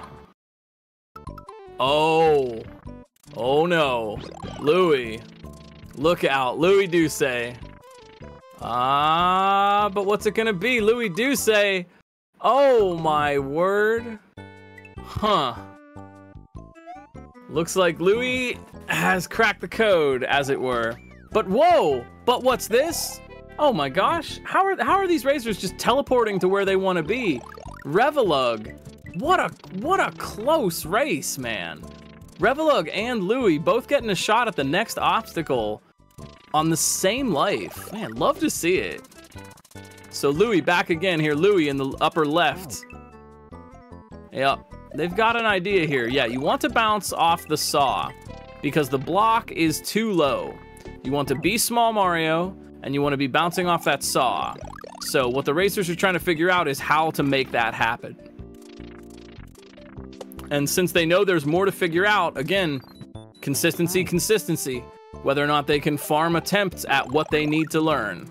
Oh. Oh no. Louis. Look out. Louis Douce. But what's it gonna be? Louis Douce. Oh my word. Huh. Looks like Louis has cracked the code, as it were. But whoa! But what's this? Oh my gosh! How are these racers just teleporting to where they want to be? Revelug. What a close race, man. Revelug and Louis both getting a shot at the next obstacle on the same life. Man, love to see it. So Louis back again here. Louis in the upper left. Yep. They've got an idea here. Yeah, you want to bounce off the saw because the block is too low. You want to be Small Mario and you want to be bouncing off that saw. So what the racers are trying to figure out is how to make that happen. And since they know there's more to figure out, again, consistency, whether or not they can farm attempts at what they need to learn.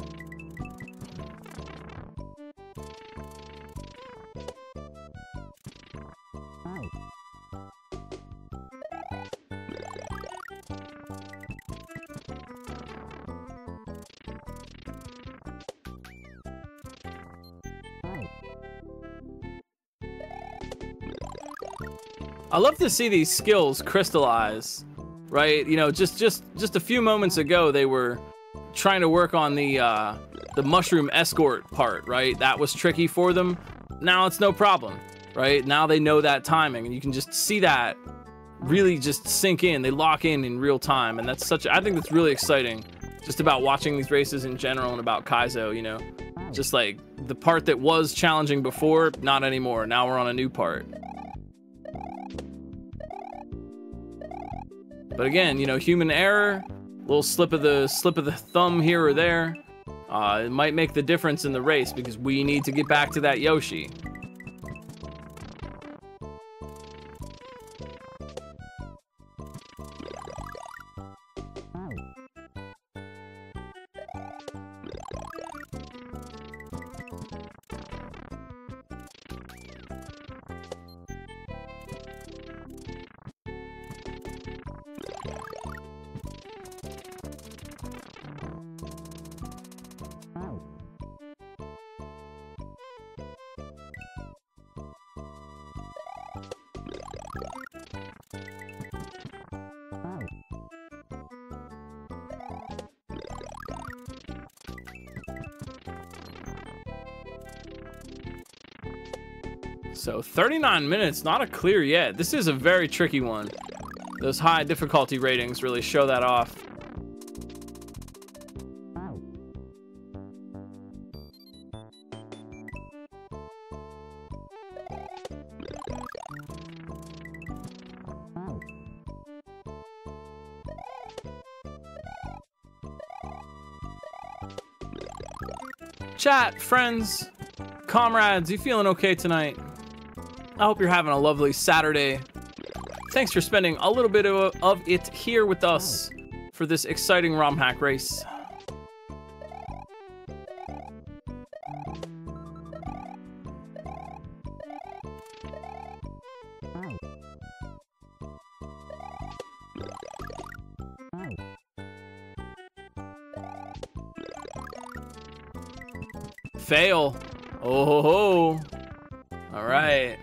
I love to see these skills crystallize, right? You know, just a few moments ago, they were trying to work on the mushroom escort part, right? That was tricky for them. Now it's no problem, right? Now they know that timing, and you can just see that really just sink in. They lock in real time, and that's I think that's really exciting, just about watching these races in general and about Kaizo, you know? Just like the part that was challenging before, not anymore. Now we're on a new part. But again, you know, human error, little slip of the thumb here or there, it might make the difference in the race because we need to get back to that Yoshi. So 39 minutes, not a clear yet. This is a very tricky one. Those high difficulty ratings really show that off. Chat, friends, comrades, you feeling okay tonight? I hope you're having a lovely Saturday. Thanks for spending a little bit of it here with us for this exciting ROM hack race. Fail. Oh ho ho. All right.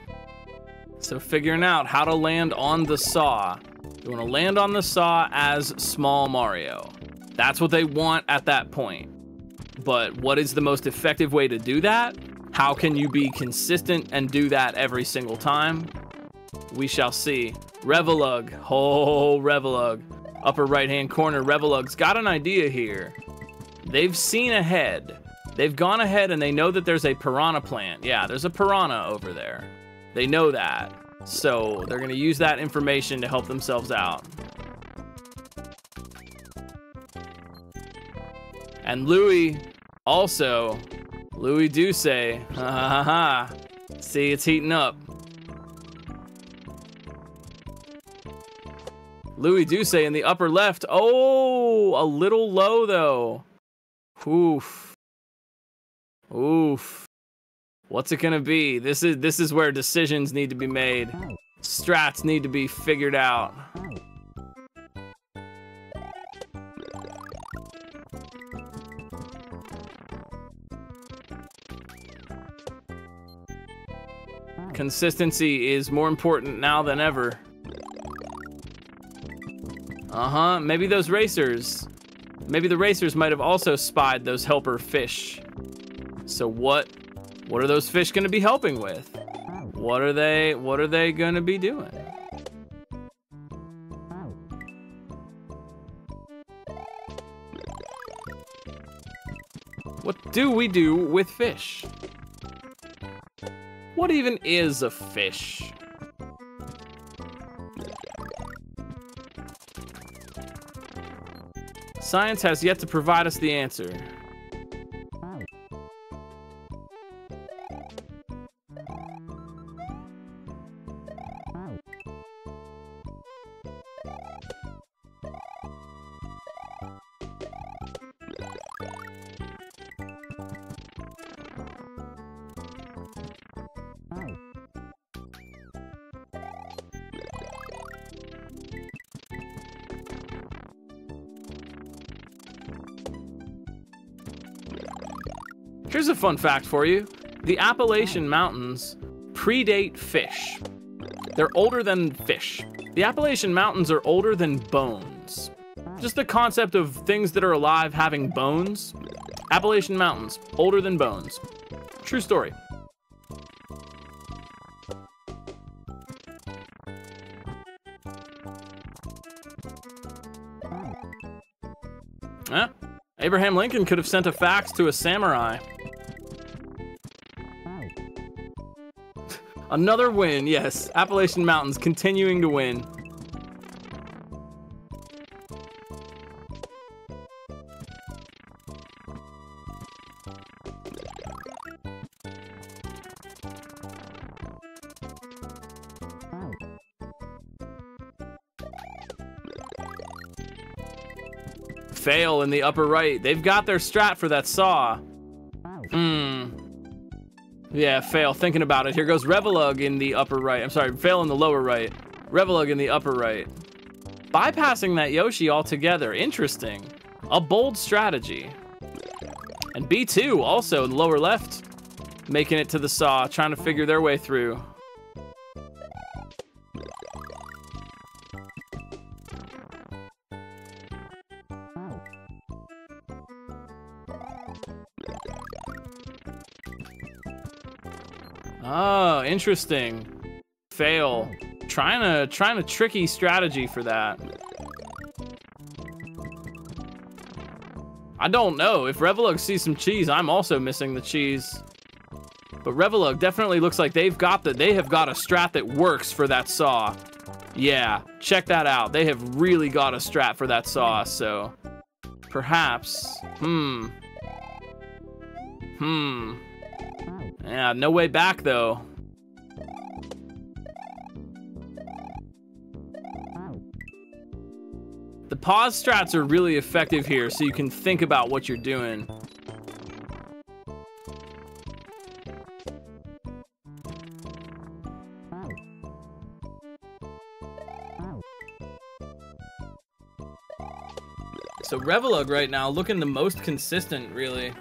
So figuring out how to land on the saw. You want to land on the saw as Small Mario. That's what they want at that point. But what is the most effective way to do that? How can you be consistent and do that every single time? We shall see. Revelug. Oh, Revelug. Upper right-hand corner, Revelug's got an idea here. They've seen ahead. They've gone ahead and they know that there's a piranha plant. Yeah, there's a piranha over there. They know that. So they're gonna use that information to help themselves out. And Louis, also, Louis Douce, ha ha ha. See, it's heating up. Louis Douce in the upper left. Oh, a little low though. Oof. Oof. What's it gonna be? This is where decisions need to be made. Strats need to be figured out. Consistency is more important now than ever. Uh-huh, maybe those racers. Maybe the racers might have also spied those helper fish. So what are those fish gonna be helping with? What are they gonna be doing? What do we do with fish? What even is a fish? Science has yet to provide us the answer. Here's a fun fact for you. The Appalachian Mountains predate fish. They're older than fish. The Appalachian Mountains are older than bones. Just the concept of things that are alive having bones. Appalachian Mountains, older than bones. True story. Abraham Lincoln could have sent a fax to a samurai. Another win, yes. Appalachian Mountains continuing to win. Fail in the upper right. They've got their strat for that saw. Yeah, fail. Thinking about it. Here goes Revelug in the upper right. I'm sorry, fail in the lower right. Revelug in the upper right. Bypassing that Yoshi altogether. Interesting. A bold strategy. And B2 also in the lower left. Making it to the saw, trying to figure their way through. Oh, interesting. Fail. Trying to tricky strategy for that. I don't know. If Revelug sees some cheese, I'm also missing the cheese. But Revelug definitely looks like they have got a strat that works for that saw. Yeah, check that out. They have really got a strat for that saw, so perhaps. Yeah, no way back though. The pause strats are really effective here, so you can think about what you're doing. So Revelug right now looking the most consistent, really.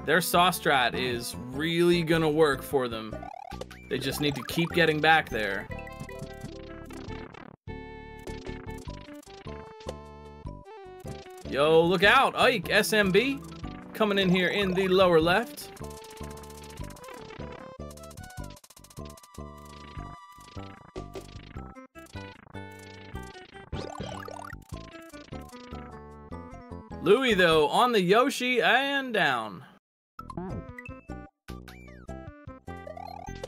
Their saw strat is really gonna work for them. They just need to keep getting back there. Yo, look out! Ike, SMB, coming in here in the lower left. Louie, though, on the Yoshi and down.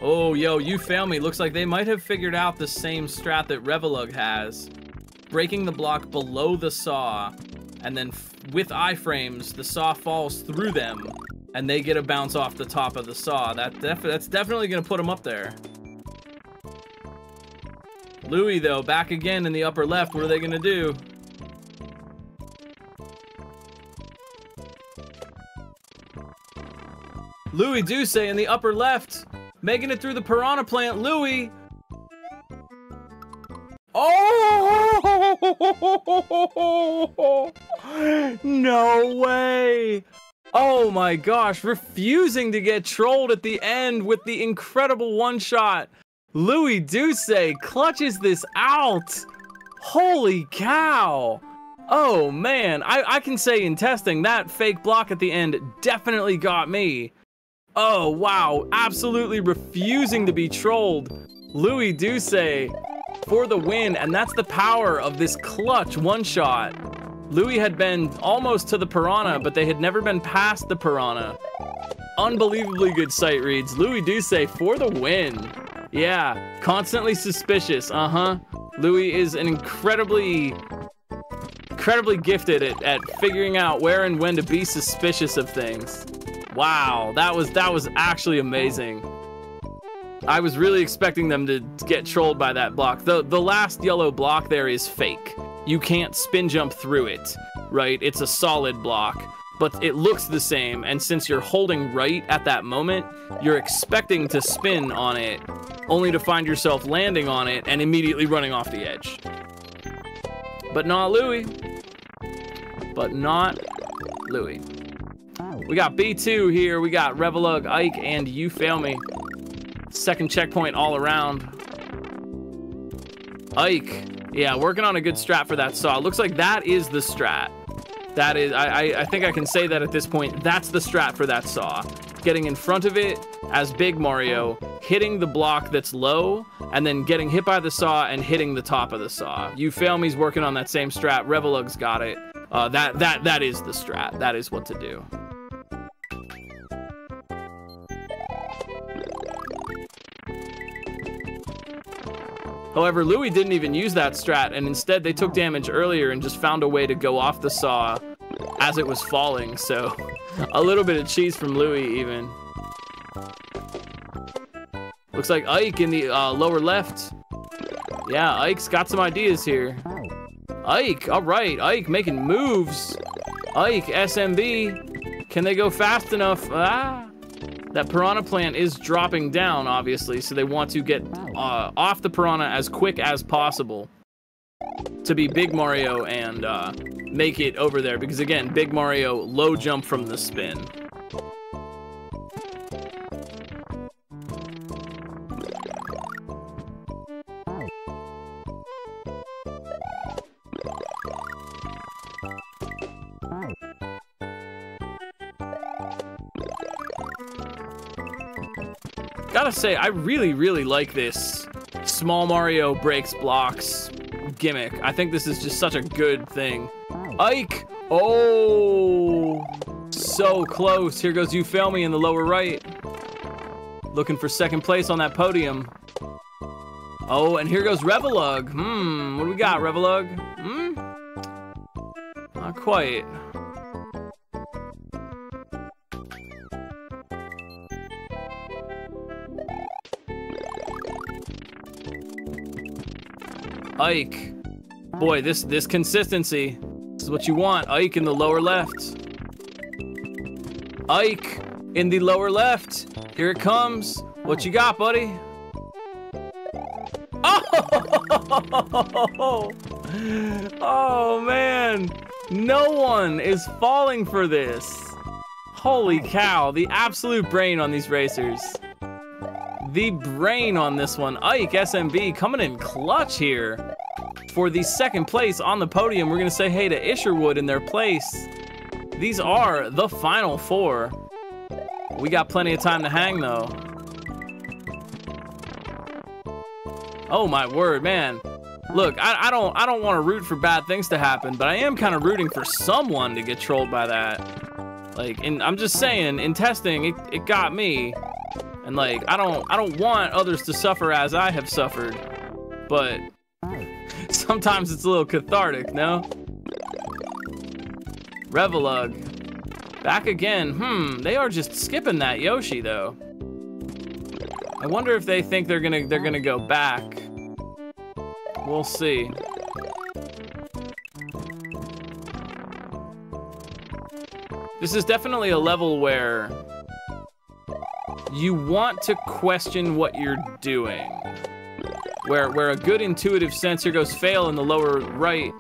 Oh, yo, you fail me. Looks like they might have figured out the same strat that Revelug has. Breaking the block below the saw, and then with iframes, the saw falls through them, and they get a bounce off the top of the saw. That's definitely going to put them up there. Louie, though, back again in the upper left. What are they going to do? Louie Duce in the upper left. Making it through the piranha plant, Louie. Oh! No way! Oh my gosh, refusing to get trolled at the end with the incredible one-shot. Louis Duce clutches this out. Holy cow. Oh man, I can say in testing, that fake block at the end definitely got me. Oh wow, absolutely refusing to be trolled. Louis Duce for the win, and that's the power of this clutch one-shot. Louis had been almost to the piranha, but they had never been past the piranha. Unbelievably good sight reads. Louis Duce for the win. Yeah, constantly suspicious, Louis is an incredibly gifted at figuring out where and when to be suspicious of things. Wow, that was actually amazing. I was really expecting them to get trolled by that block. The last yellow block there is fake. You can't spin jump through it, right? It's a solid block, but it looks the same, and since you're holding right at that moment, you're expecting to spin on it, only to find yourself landing on it and immediately running off the edge. But not Louis. But not Louis. We got B2 here. We got Revelug, Ike, and You Fail Me. Second checkpoint all around. Ike, yeah, working on a good strat for that saw. Looks like that is the strat. That is, I think I can say that at this point, that's the strat for that saw. Getting in front of it as Big Mario, hitting the block that's low, and then getting hit by the saw and hitting the top of the saw. You Fail Me's working on that same strat. Revelug's got it. That is the strat. That is what to do. However, Louis didn't even use that strat, and instead they took damage earlier and just found a way to go off the saw as it was falling, so a little bit of cheese from Louis even. Looks like Ike in the lower left. Yeah, Ike's got some ideas here. Ike, all right, Ike making moves. Ike, SMB, can they go fast enough? That piranha plant is dropping down, obviously, so they want to get off the piranha as quick as possible to be Big Mario and make it over there. Because again, Big Mario, low jump from the spin. Gotta say, I really like this Small Mario breaks blocks gimmick. I think this is just such a good thing. Ike! Oh! So close. Here goes You Fail Me in the lower right. Looking for second place on that podium. Oh, and here goes Revelug. What do we got, Revelug? Not quite. Ike. Boy, this consistency. This is what you want. Ike in the lower left. Ike in the lower left. Here it comes. What you got, buddy? Oh! Oh, man. No one is falling for this. Holy cow. The absolute brain on these racers. The brain on this one. Ike, SMB, coming in clutch here. For the second place on the podium, we're going to say hey to Isherwood in their place. These are the final four. We got plenty of time to hang, though. Oh, my word, man. Look, I don't want to root for bad things to happen, but I am kind of rooting for someone to get trolled by that. Like, and I'm just saying, in testing, it got me. And like, I don't want others to suffer as I have suffered, but sometimes it's a little cathartic, no? Revelug, back again. They are just skipping that Yoshi though. I wonder if they think they're gonna go back. We'll see. This is definitely a level where you want to question what you're doing. Where a good intuitive sense, here goes Fail in the lower right,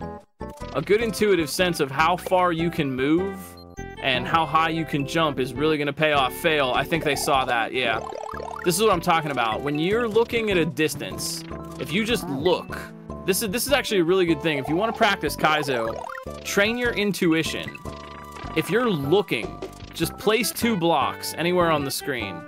a good intuitive sense of how far you can move and how high you can jump is really gonna pay off. Fail, I think they saw that, yeah. This is what I'm talking about. When you're looking at a distance, if you just look, this is actually a really good thing. If you want to practice Kaizo, train your intuition. If you're looking, just place 2 blocks anywhere on the screen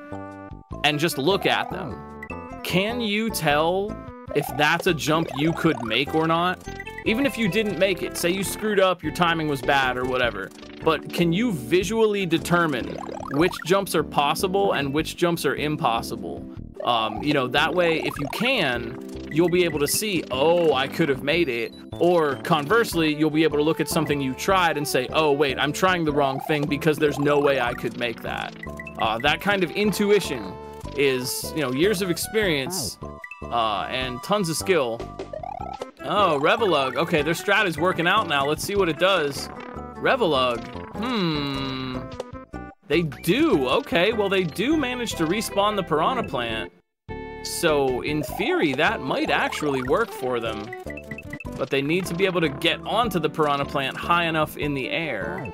and just look at them. Can you tell if that's a jump you could make or not? Even if you didn't make it, say you screwed up, your timing was bad or whatever, but can you visually determine which jumps are possible and which jumps are impossible? You know, that way, if you can, you'll be able to see, oh, I could have made it. Or conversely, you'll be able to look at something you tried and say, oh, wait, I'm trying the wrong thing because there's no way I could make that. That kind of intuition is, you know, years of experience and tons of skill. Oh, Revelug. Okay, their strat is working out now. Let's see what it does. Revelug. They do. Okay, well, they do manage to respawn the Piranha Plant. So, in theory, that might actually work for them. But they need to be able to get onto the Piranha Plant high enough in the air.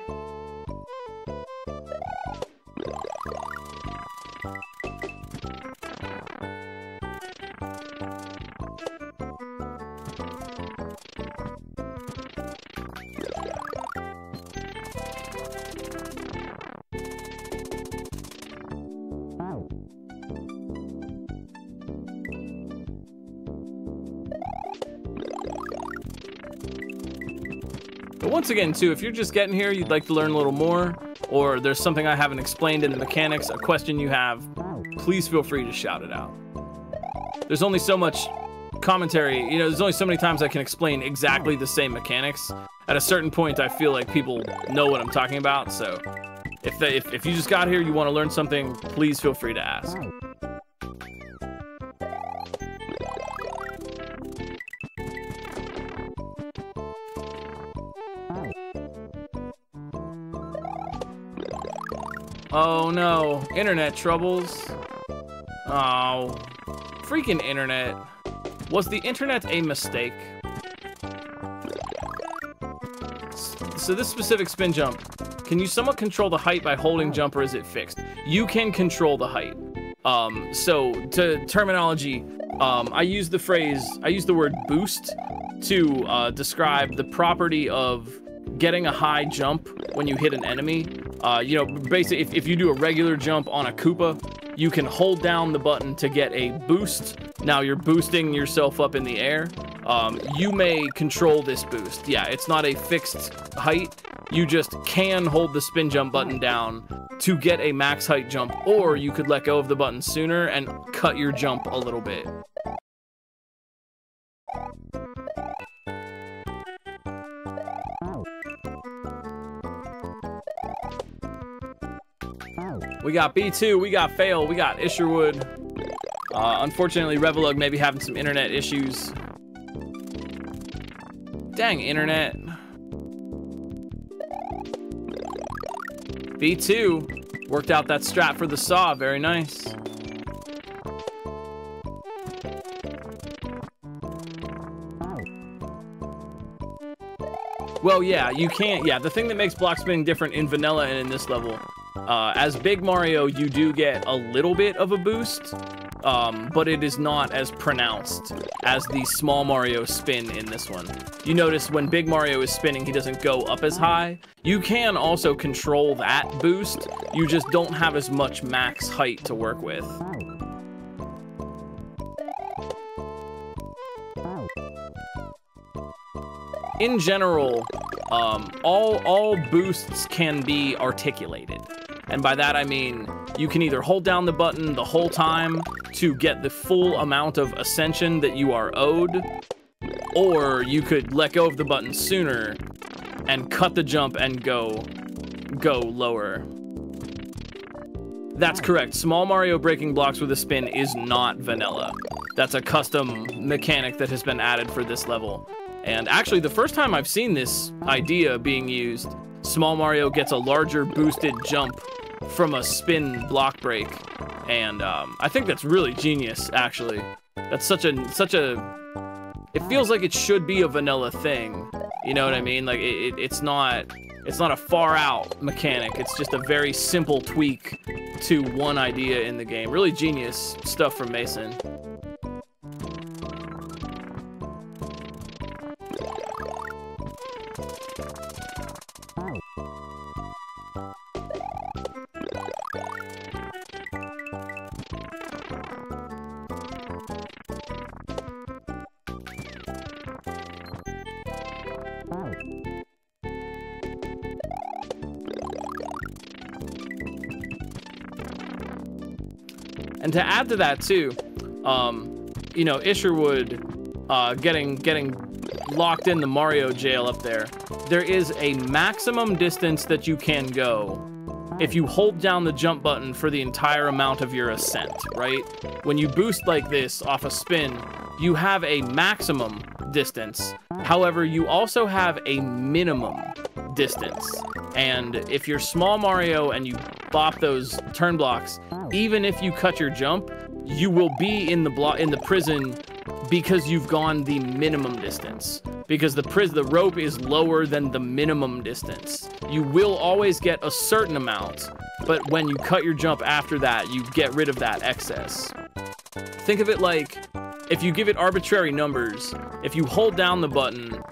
But once again, too, if you're just getting here, you'd like to learn a little more, or there's something I haven't explained in the mechanics, a question you have, please feel free to shout it out. There's only so much commentary, you know, there's only so many times I can explain exactly the same mechanics. At a certain point, I feel like people know what I'm talking about, so if you just got here, you want to learn something, please feel free to ask. Oh no, internet troubles. Oh, freaking internet. Was the internet a mistake? So this specific spin jump, can you somewhat control the height by holding jump, or is it fixed? You can control the height. So to terminology, I use the word boost to describe the property of getting a high jump when you hit an enemy. You know, basically, if you do a regular jump on a Koopa, you can hold down the button to get a boost. Now you're boosting yourself up in the air. You may control this boost. Yeah, it's not a fixed height. You just can hold the spin jump button down to get a max height jump, or you could let go of the button sooner and cut your jump a little bit. We got B2, we got Fail, we got Isherwood. Unfortunately, Revelug may be having some internet issues. Dang, internet. B2 worked out that strat for the saw, very nice. Well, yeah, you can't, yeah, the thing that makes block spinning different in vanilla and in this level, as Big Mario, you do get a little bit of a boost, but it is not as pronounced as the Small Mario spin in this one. You notice when Big Mario is spinning, he doesn't go up as high. You can also control that boost, you just don't have as much max height to work with. In general, all boosts can be articulated. And by that I mean, you can either hold down the button the whole time to get the full amount of ascension that you are owed, or you could let go of the button sooner and cut the jump and go lower. That's correct. Small Mario breaking blocks with a spin is not vanilla. That's a custom mechanic that has been added for this level. And actually, the first time I've seen this idea being used, Small Mario gets a larger boosted jump from a spin block break. And I think that's really genius, actually. That's such a... It feels like it should be a vanilla thing. You know what I mean? Like, it's not It's not a far out mechanic. It's just a very simple tweak to one idea in the game. Really genius stuff from Mason. And to add to that too, you know, Isherwood getting locked in the Mario jail up there. There is a maximum distance that you can go if you hold down the jump button for the entire amount of your ascent, right? When you boost like this off a spin, you have a maximum distance. However, you also have a minimum distance. And if you're small Mario and you bop those turn blocks, even if you cut your jump, you will be in the prison because you've gone the minimum distance. Because the rope is lower than the minimum distance. You will always get a certain amount, but when you cut your jump after that, you get rid of that excess. Think of it like, if you give it arbitrary numbers, if you hold down the button,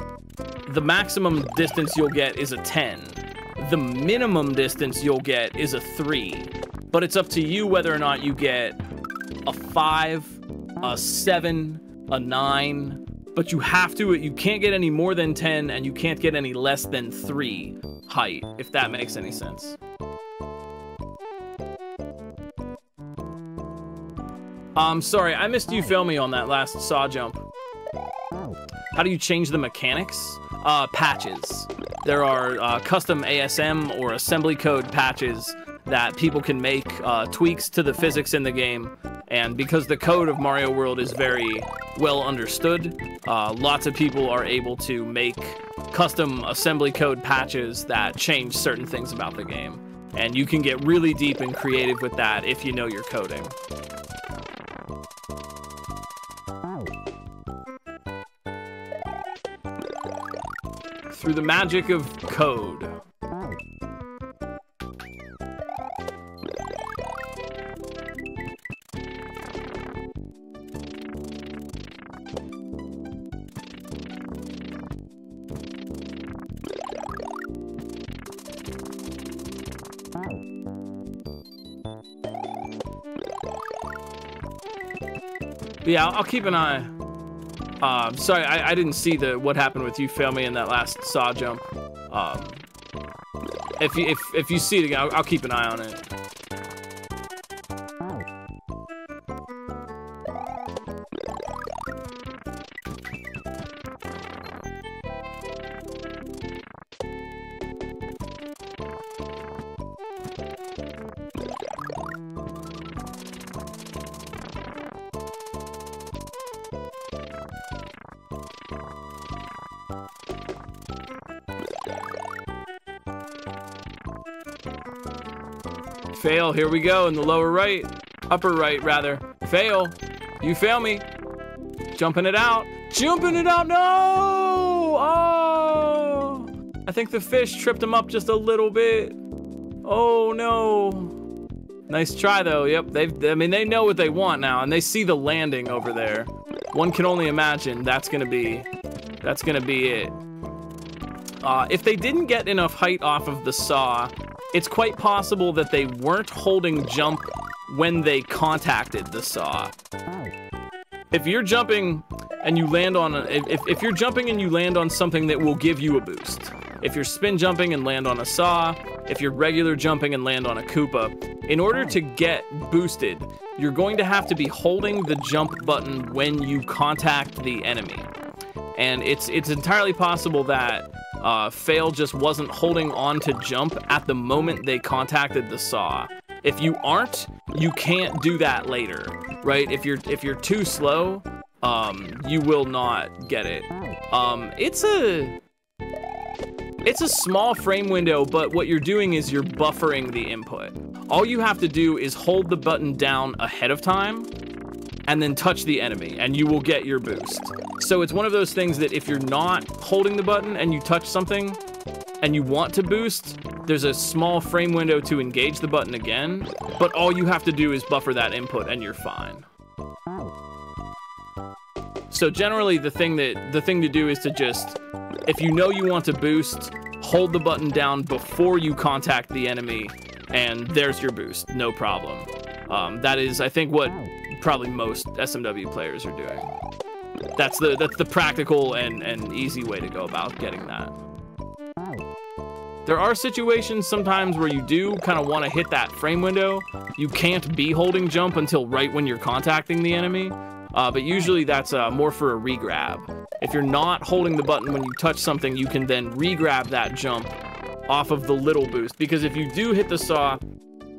the maximum distance you'll get is a 10. The minimum distance you'll get is a 3. But it's up to you whether or not you get a 5, a 7, a 9. But you can't get any more than 10, and you can't get any less than 3 height, if that makes any sense. Sorry, I missed you filming on that last saw jump. How do you change the mechanics? Patches. There are custom ASM or assembly code patches that people can make tweaks to the physics in the game. And because the code of Mario World is very well understood, lots of people are able to make custom assembly code patches that change certain things about the game. And you can get really deep and creative with that if you know your coding. Through the magic of code. Yeah, I'll keep an eye. Sorry, I didn't see what happened with you filming in that last saw jump. If you see it again, I'll keep an eye on it. Fail, here we go, in the lower right. Upper right, rather. Fail. You fail me. Jumping it out. Jumping it out, no! Oh! I think the fish tripped him up just a little bit. Oh, no. Nice try, though. Yep, they know what they want now, and they see the landing over there. One can only imagine that's gonna be it. If they didn't get enough height off of the saw, it's quite possible that they weren't holding jump when they contacted the saw. If you're jumping and you land on if you're jumping and you land on something that will give you a boost. If you're spin jumping and land on a saw, if you're regular jumping and land on a Koopa, in order to get boosted, you're going to have to be holding the jump button when you contact the enemy. And it's entirely possible that Fail just wasn't holding on to jump at the moment they contacted the saw. If you aren't, you can't do that later, right? If you're too slow, you will not get it. It's a small frame window, but what you're doing is you're buffering the input. All you have to do is hold the button down ahead of time and then touch the enemy, and you will get your boost. So it's one of those things that if you're not holding the button and you touch something, and you want to boost, there's a small frame window to engage the button again, but all you have to do is buffer that input and you're fine. So generally the thing to do is to just, if you know you want to boost, hold the button down before you contact the enemy, and there's your boost, no problem. That is, I think, what probably most SMW players are doing. That's the practical and easy way to go about getting that. There are situations sometimes where you do kind of want to hit that frame window. You can't be holding jump until right when you're contacting the enemy, but usually that's more for a regrab. If you're not holding the button when you touch something, you can then regrab that jump off of the little boost, because if you do hit the saw,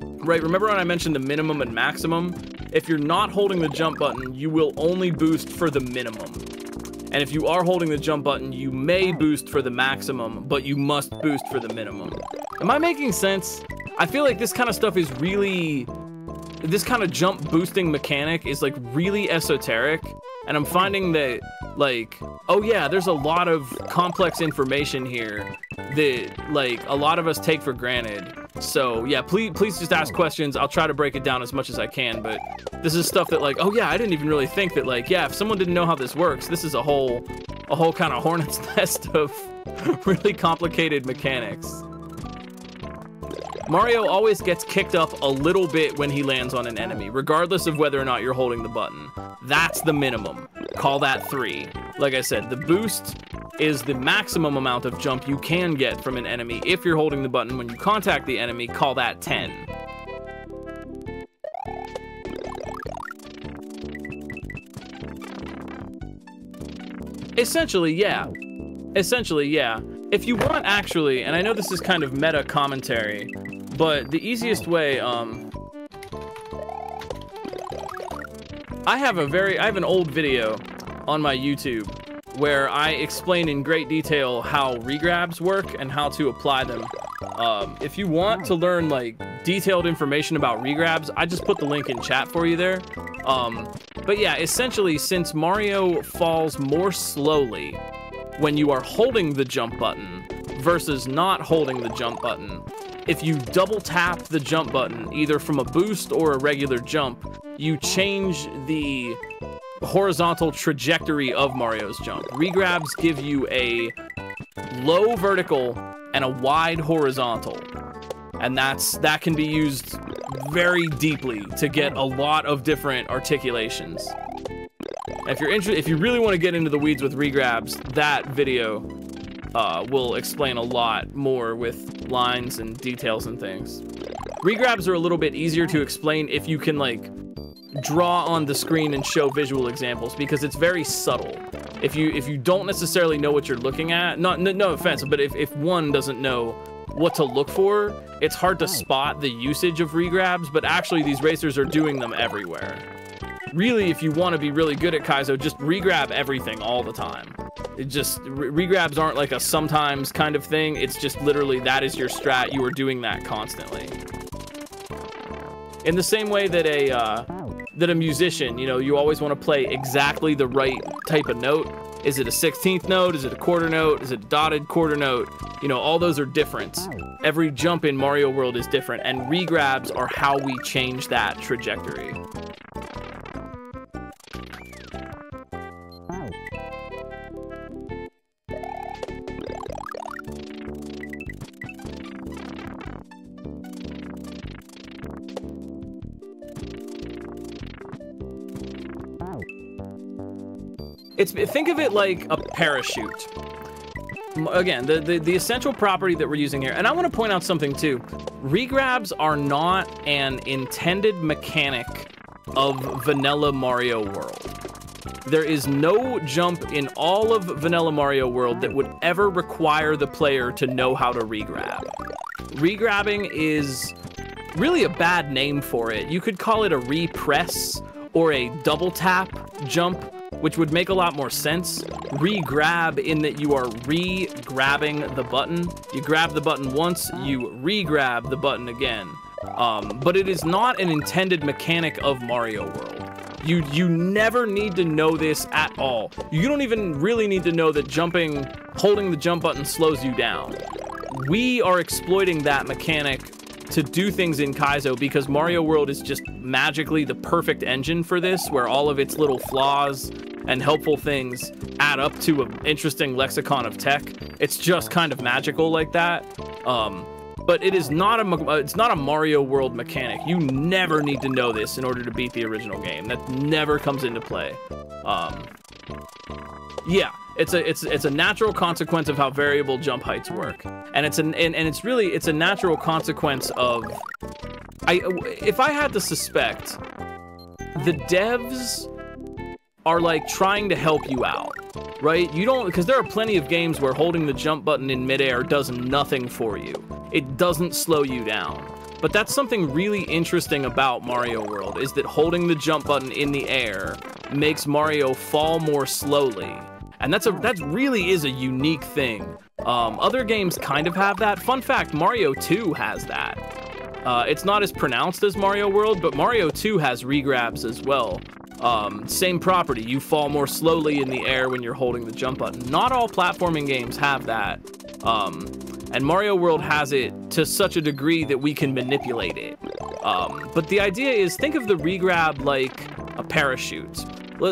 right, remember when I mentioned the minimum and maximum? If you're not holding the jump button, you will only boost for the minimum. And if you are holding the jump button, you may boost for the maximum, but you must boost for the minimum. Am I making sense? I feel like this kind of stuff is really... This kind of jump boosting mechanic is like really esoteric, and I'm finding that, like, oh yeah, there's a lot of complex information here that, like, a lot of us take for granted. So yeah, please just ask questions. I'll try to break it down as much as I can, but this is stuff that, like, oh yeah, I didn't even really think that, like, yeah, if someone didn't know how this works, this is a whole kind of hornet's nest of really complicated mechanics. Mario always gets kicked up a little bit when he lands on an enemy, regardless of whether or not you're holding the button. That's the minimum. Call that 3. Like I said, the boost is the maximum amount of jump you can get from an enemy if you're holding the button when you contact the enemy. Call that 10. Essentially, yeah. Essentially, yeah. If you want, actually, and I know this is kind of meta commentary, but the easiest way, I have an old video on my YouTube where I explain in great detail how regrabs work and how to apply them. If you want to learn, like, detailed information about regrabs, I just put the link in chat for you there. But yeah, essentially, since Mario falls more slowly when you are holding the jump button versus not holding the jump button, if you double tap the jump button, either from a boost or a regular jump, you change the horizontal trajectory of Mario's jump. Regrabs give you a low vertical and a wide horizontal, and that can be used very deeply to get a lot of different articulations. If you really want to get into the weeds with regrabs, that video will explain a lot more with lines and details and things. Regrabs are a little bit easier to explain if you can, like, draw on the screen and show visual examples, because it's very subtle. If you don't necessarily know what you're looking at, no offense, but if one doesn't know what to look for, it's hard to spot the usage of regrabs, but actually these racers are doing them everywhere. Really, if you want to be really good at Kaizo, just regrab everything all the time. It just, regrabs aren't like a sometimes kind of thing, it's just literally that is your strat, you are doing that constantly. In the same way that a musician, you know, you always want to play exactly the right type of note. Is it a 16th note? Is it a quarter note? Is it a dotted quarter note? You know, all those are different. Every jump in Mario World is different, and regrabs are how we change that trajectory. Think of it like a parachute. Again, the essential property that we're using here, and I want to point out something too. Regrabs are not an intended mechanic of vanilla Mario World. There is no jump in all of vanilla Mario World that would ever require the player to know how to regrab. Regrabbing is really a bad name for it. You could call it a repress or a double tap jump, which would make a lot more sense. Regrab in that you are re-grabbing the button. You grab the button once, you re-grab the button again. But it is not an intended mechanic of Mario World. You never need to know this at all. You don't even really need to know that holding the jump button slows you down. we are exploiting that mechanic to do things in Kaizo because Mario World is just magically the perfect engine for this, where all of its little flaws and helpful things add up to an interesting lexicon of tech. It's just kind of magical like that. But it is not it's not a Mario World mechanic. You never need to know this in order to beat the original game. That never comes into play. Yeah, it's a natural consequence of how variable jump heights work, and it's a natural consequence of. If I had to suspect, the devs are like trying to help you out, right? You don't, because there are plenty of games where holding the jump button in midair does nothing for you. It doesn't slow you down. But that's something really interesting about Mario World, is that holding the jump button in the air makes Mario fall more slowly. And that really is a unique thing. Other games kind of have that. Fun fact, Mario 2 has that. It's not as pronounced as Mario World, but Mario 2 has regrabs as well. Same property, you fall more slowly in the air when you're holding the jump button. Not all platforming games have that. And Mario World has it to such a degree that we can manipulate it. But the idea is, think of the regrab like a parachute.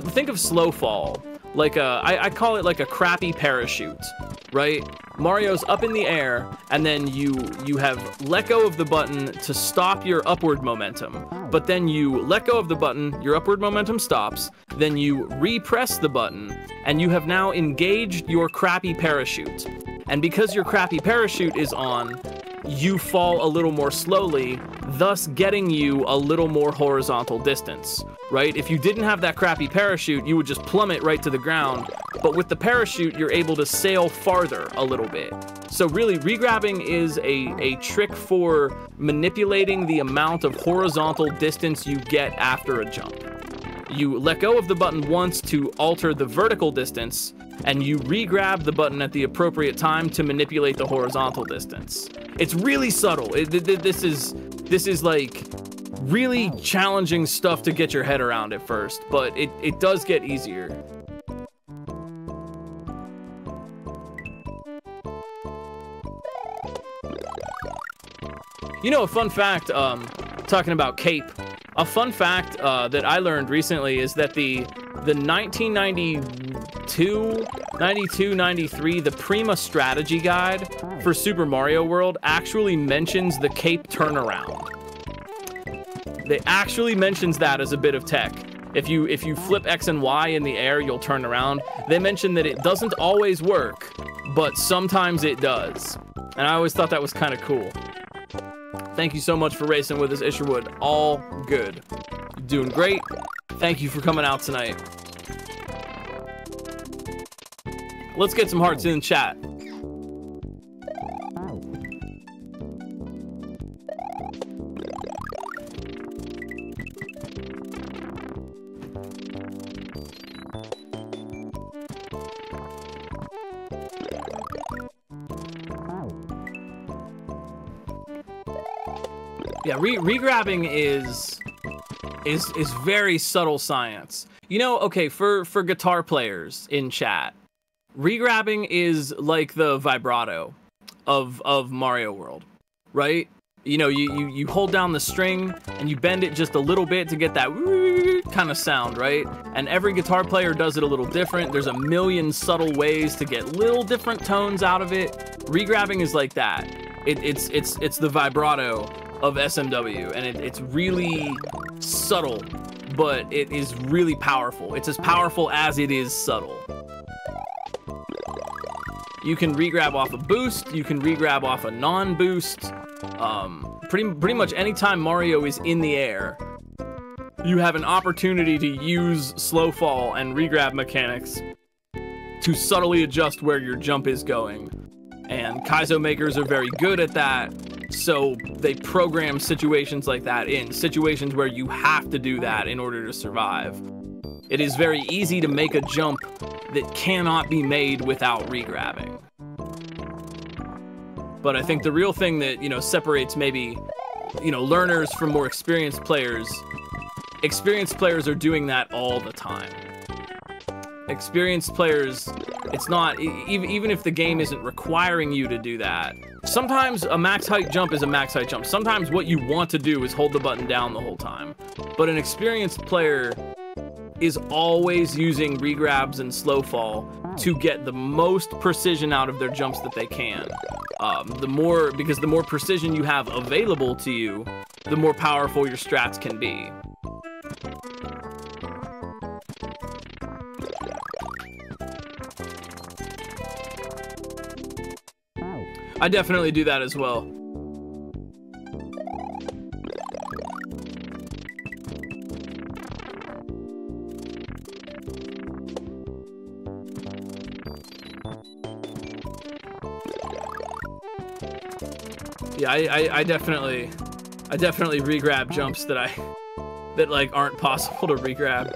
Think of slow fall, like I call it like a crappy parachute, right? Mario's up in the air, and then you have let go of the button to stop your upward momentum. But then you let go of the button, your upward momentum stops, then you repress the button, and you have now engaged your crappy parachute. And because your crappy parachute is on, you fall a little more slowly, thus getting you a little more horizontal distance, right? If you didn't have that crappy parachute, you would just plummet right to the ground. But with the parachute, you're able to sail farther a little bit. So really, regrabbing is a trick for manipulating the amount of horizontal distance you get after a jump. You let go of the button once to alter the vertical distance, and you re-grab the button at the appropriate time to manipulate the horizontal distance. It's really subtle. This is like really challenging stuff to get your head around at first, but it does get easier. You know, a fun fact, talking about Cape, a fun fact that I learned recently is that the 1992, 93, the Prima strategy guide for Super Mario World actually mentions the Cape turnaround. They actually mentions that as a bit of tech. If you flip X and Y in the air, you'll turn around. They mention that it doesn't always work, but sometimes it does. And I always thought that was kind of cool. Thank you so much for racing with us, Isherwood. All good. You're doing great. Thank you for coming out tonight. Let's get some hearts in the chat. Yeah, regrabbing is very subtle science. You know, okay, for guitar players in chat, regrabbing is like the vibrato of Mario World, right? You know, you hold down the string and you bend it just a little bit to get that kind of sound, right? And every guitar player does it a little different. There's a million subtle ways to get little different tones out of it. Regrabbing is like that. It's the vibrato of SMW, and it's really subtle, but it is really powerful. It's as powerful as it is subtle. You can regrab off a boost, you can regrab off a non-boost. Pretty much anytime Mario is in the air, you have an opportunity to use slow fall and regrab mechanics to subtly adjust where your jump is going. And Kaizo makers are very good at that, so they program situations like that in, situations where you have to do that in order to survive. It is very easy to make a jump that cannot be made without regrabbing. But I think the real thing that, you know, separates maybe, you know, learners from more experienced players are doing that all the time. Experienced players, it's not, even if the game isn't requiring you to do that, Sometimes a max height jump is a max height jump. Sometimes what you want to do is hold the button down the whole time. But an experienced player is always using regrabs and slow fall to get the most precision out of their jumps that they can. Because the more precision you have available to you, the more powerful your strats can be. I definitely do that as well. Yeah, I definitely regrab jumps that like aren't possible to regrab.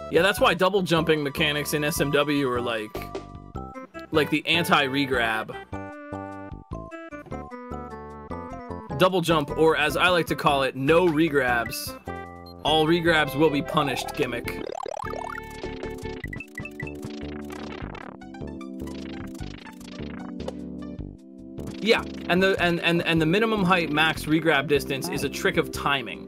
Yeah, that's why double jumping mechanics in SMW are like the anti-regrab. Double jump, or as I like to call it, no regrabs. All regrabs will be punished gimmick. Yeah, and the minimum height max regrab distance is a trick of timing.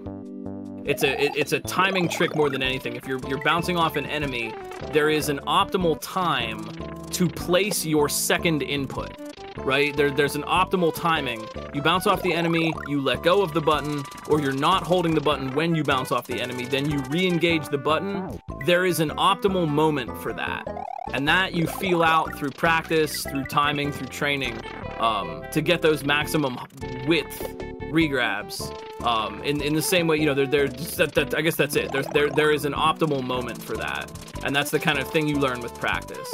It's a timing trick more than anything. If you're bouncing off an enemy, there is an optimal time to place your second input, right? There's an optimal timing. You bounce off the enemy, you let go of the button, or you're not holding the button when you bounce off the enemy, then you re-engage the button. There is an optimal moment for that. And that you feel out through practice, through timing, through training, to get those maximum width regrabs. In the same way, you know, I guess that's it. There is an optimal moment for that, and that's the kind of thing you learn with practice.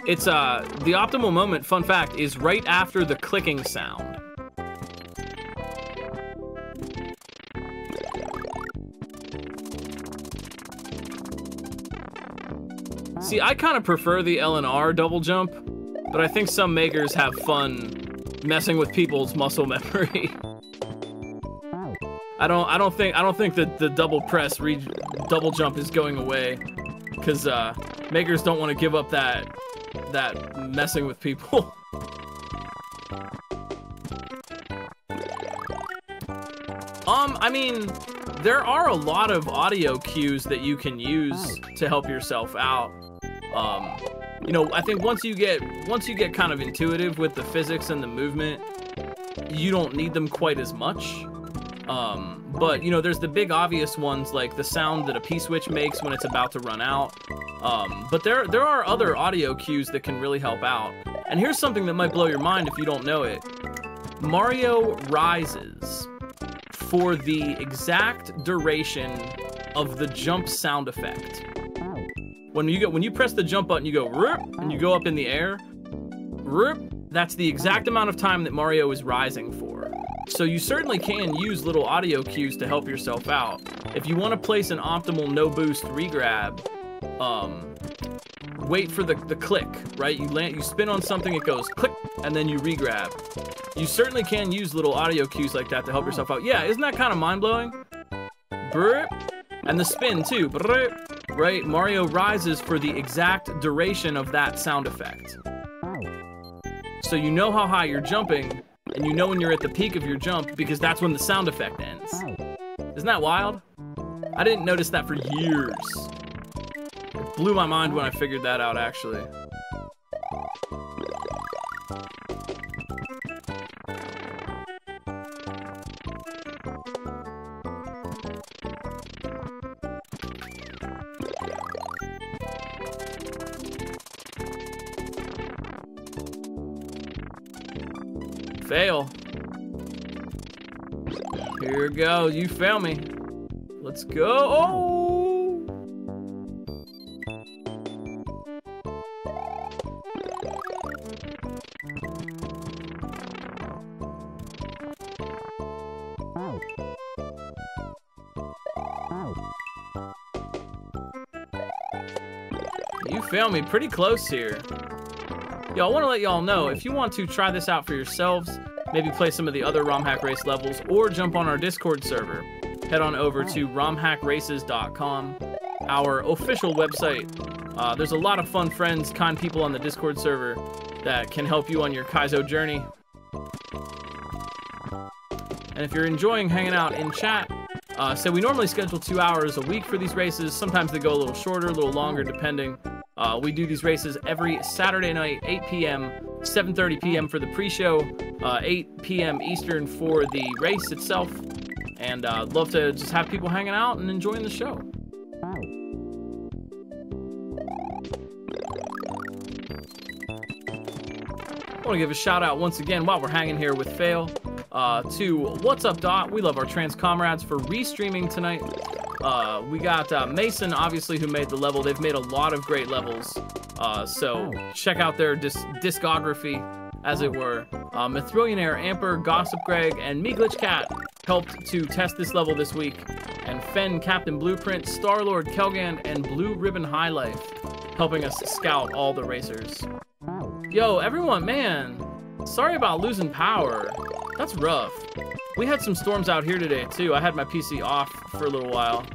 It's the optimal moment, fun fact, is right after the clicking sound. See, I kind of prefer the L&R double jump, but I think some makers have fun messing with people's muscle memory. I don't think that the double press double jump is going away, because makers don't want to give up that messing with people. I mean, there are a lot of audio cues that you can use to help yourself out. You know, I think once you get kind of intuitive with the physics and the movement, you don't need them quite as much. But you know, there's the big obvious ones like the sound that a P-switch makes when it's about to run out. But there are other audio cues that can really help out. And here's something that might blow your mind if you don't know it. Mario rises for the exact duration of the jump sound effect. When you press the jump button, you go "Roop," and you go up in the air. "Roop," that's the exact amount of time that Mario is rising for. So you certainly can use little audio cues to help yourself out. If you want to place an optimal no boost regrab, wait for the click, right? You spin on something, it goes click, and then you regrab. You certainly can use little audio cues like that to help yourself out. Yeah, isn't that kind of mind-blowing? Brrr. And the spin too, brrr. Right? Mario rises for the exact duration of that sound effect. So you know how high you're jumping, and you know when you're at the peak of your jump, because that's when the sound effect ends. Isn't that wild? I didn't notice that for years. It blew my mind when I figured that out, actually. Fail. Here we go. You fail me. Let's go. Oh! You failed me pretty close here. Yo, I want to let y'all know, if you want to try this out for yourselves, maybe play some of the other ROM Hack Race levels, or jump on our Discord server, head on over to romhackraces.com, our official website. There's a lot of fun friends, kind people on the Discord server that can help you on your Kaizo journey. And if you're enjoying hanging out in chat, so we normally schedule 2 hours a week for these races. Sometimes they go a little shorter, a little longer, depending. We do these races every Saturday night, 8 p.m., 7:30 p.m. for the pre-show, 8 p.m. Eastern for the race itself. And I'd love to just have people hanging out and enjoying the show. I want to give a shout out once again while we're hanging here with Fail to What's Up Dot. We love our trans comrades for restreaming tonight. We got Mason, obviously, who made the level. They've made a lot of great levels, so check out their discography, as it were. Mithrillionaire, Amper, Gossip Greg, and Me Glitch Cat helped to test this level this week. And Fen, Captain Blueprint, Starlord, Kelgan, and Blue Ribbon High Life helping us scout all the racers. Yo, everyone, man, sorry about losing power. That's rough. We had some storms out here today, too. I had my PC off for a little while.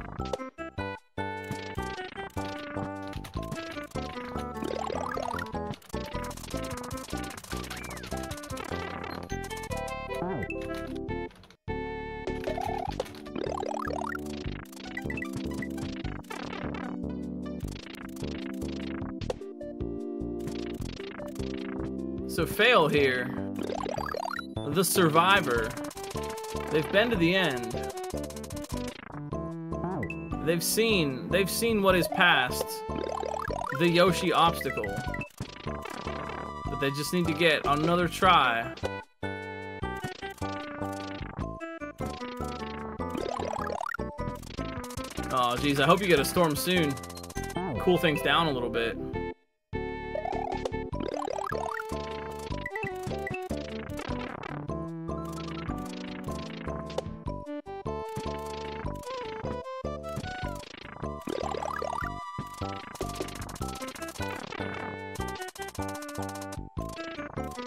So Fail here, the survivor. They've been to the end. They've seen what is past the Yoshi obstacle. But they just need to get another try. Oh geez, I hope you get a storm soon. Cool things down a little bit.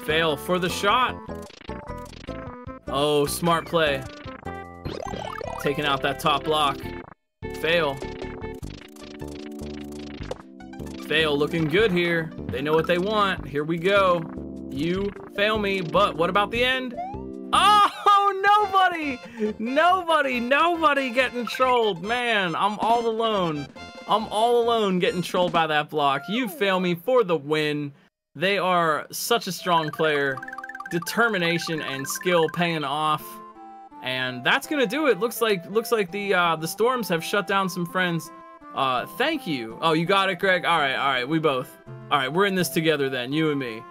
Fail for the shot. Oh, smart play. Taking out that top block. Fail. Fail looking good here. They know what they want. Here we go. You fail me, but what about the end? Oh, nobody getting trolled. Man, I'm all alone. I'm all alone getting trolled by that block. You fail me for the win. They are such a strong player. Determination and skill paying off. And that's gonna do it. Looks like the storms have shut down some friends. Thank you. Oh, you got it, Greg? All right, we both. All right, we're in this together then, you and me.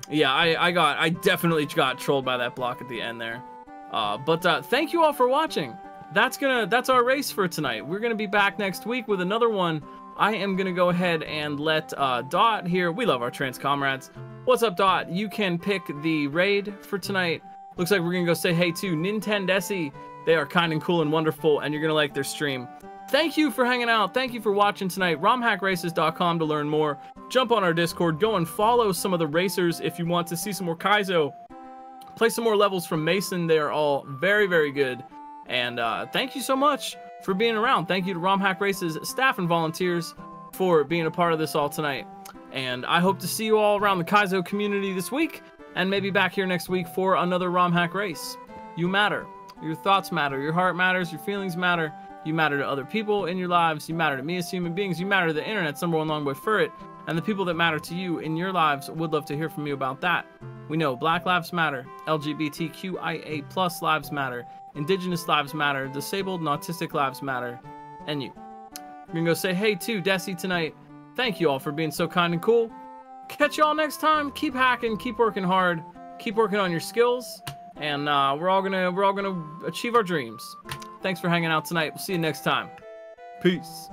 Yeah, I definitely got trolled by that block at the end there. But thank you all for watching. That's our race for tonight. We're gonna be back next week with another one. I am gonna go ahead and let Dot here. We love our trans comrades. What's up, Dot? You can pick the raid for tonight. Looks like we're gonna go say hey to Nintendesi. They are kind and cool and wonderful, and you're gonna like their stream. Thank you for hanging out. Thank you for watching tonight. romhackraces.com to learn more. Jump on our Discord. Go and follow some of the racers if you want to see some more Kaizo. Play some more levels from Mason. They are all very, very good. And thank you so much for being around. Thank you to ROM Hack Races staff and volunteers for being a part of this all tonight. And I hope to see you all around the Kaizo community this week, and maybe back here next week for another ROM Hack Race. You matter. Your thoughts matter. Your heart matters. Your feelings matter. You matter to other people in your lives. You matter to me as human beings. You matter to the internet's #1 long boy for it. And the people that matter to you in your lives would love to hear from you about that. We know Black Lives Matter, LGBTQIA+ lives matter, Indigenous lives matter, disabled and autistic lives matter, and you. We're gonna go say hey to Desi tonight. Thank you all for being so kind and cool. Catch you all next time. Keep hacking, keep working hard, keep working on your skills, and we're all gonna achieve our dreams. Thanks for hanging out tonight. We'll see you next time. Peace.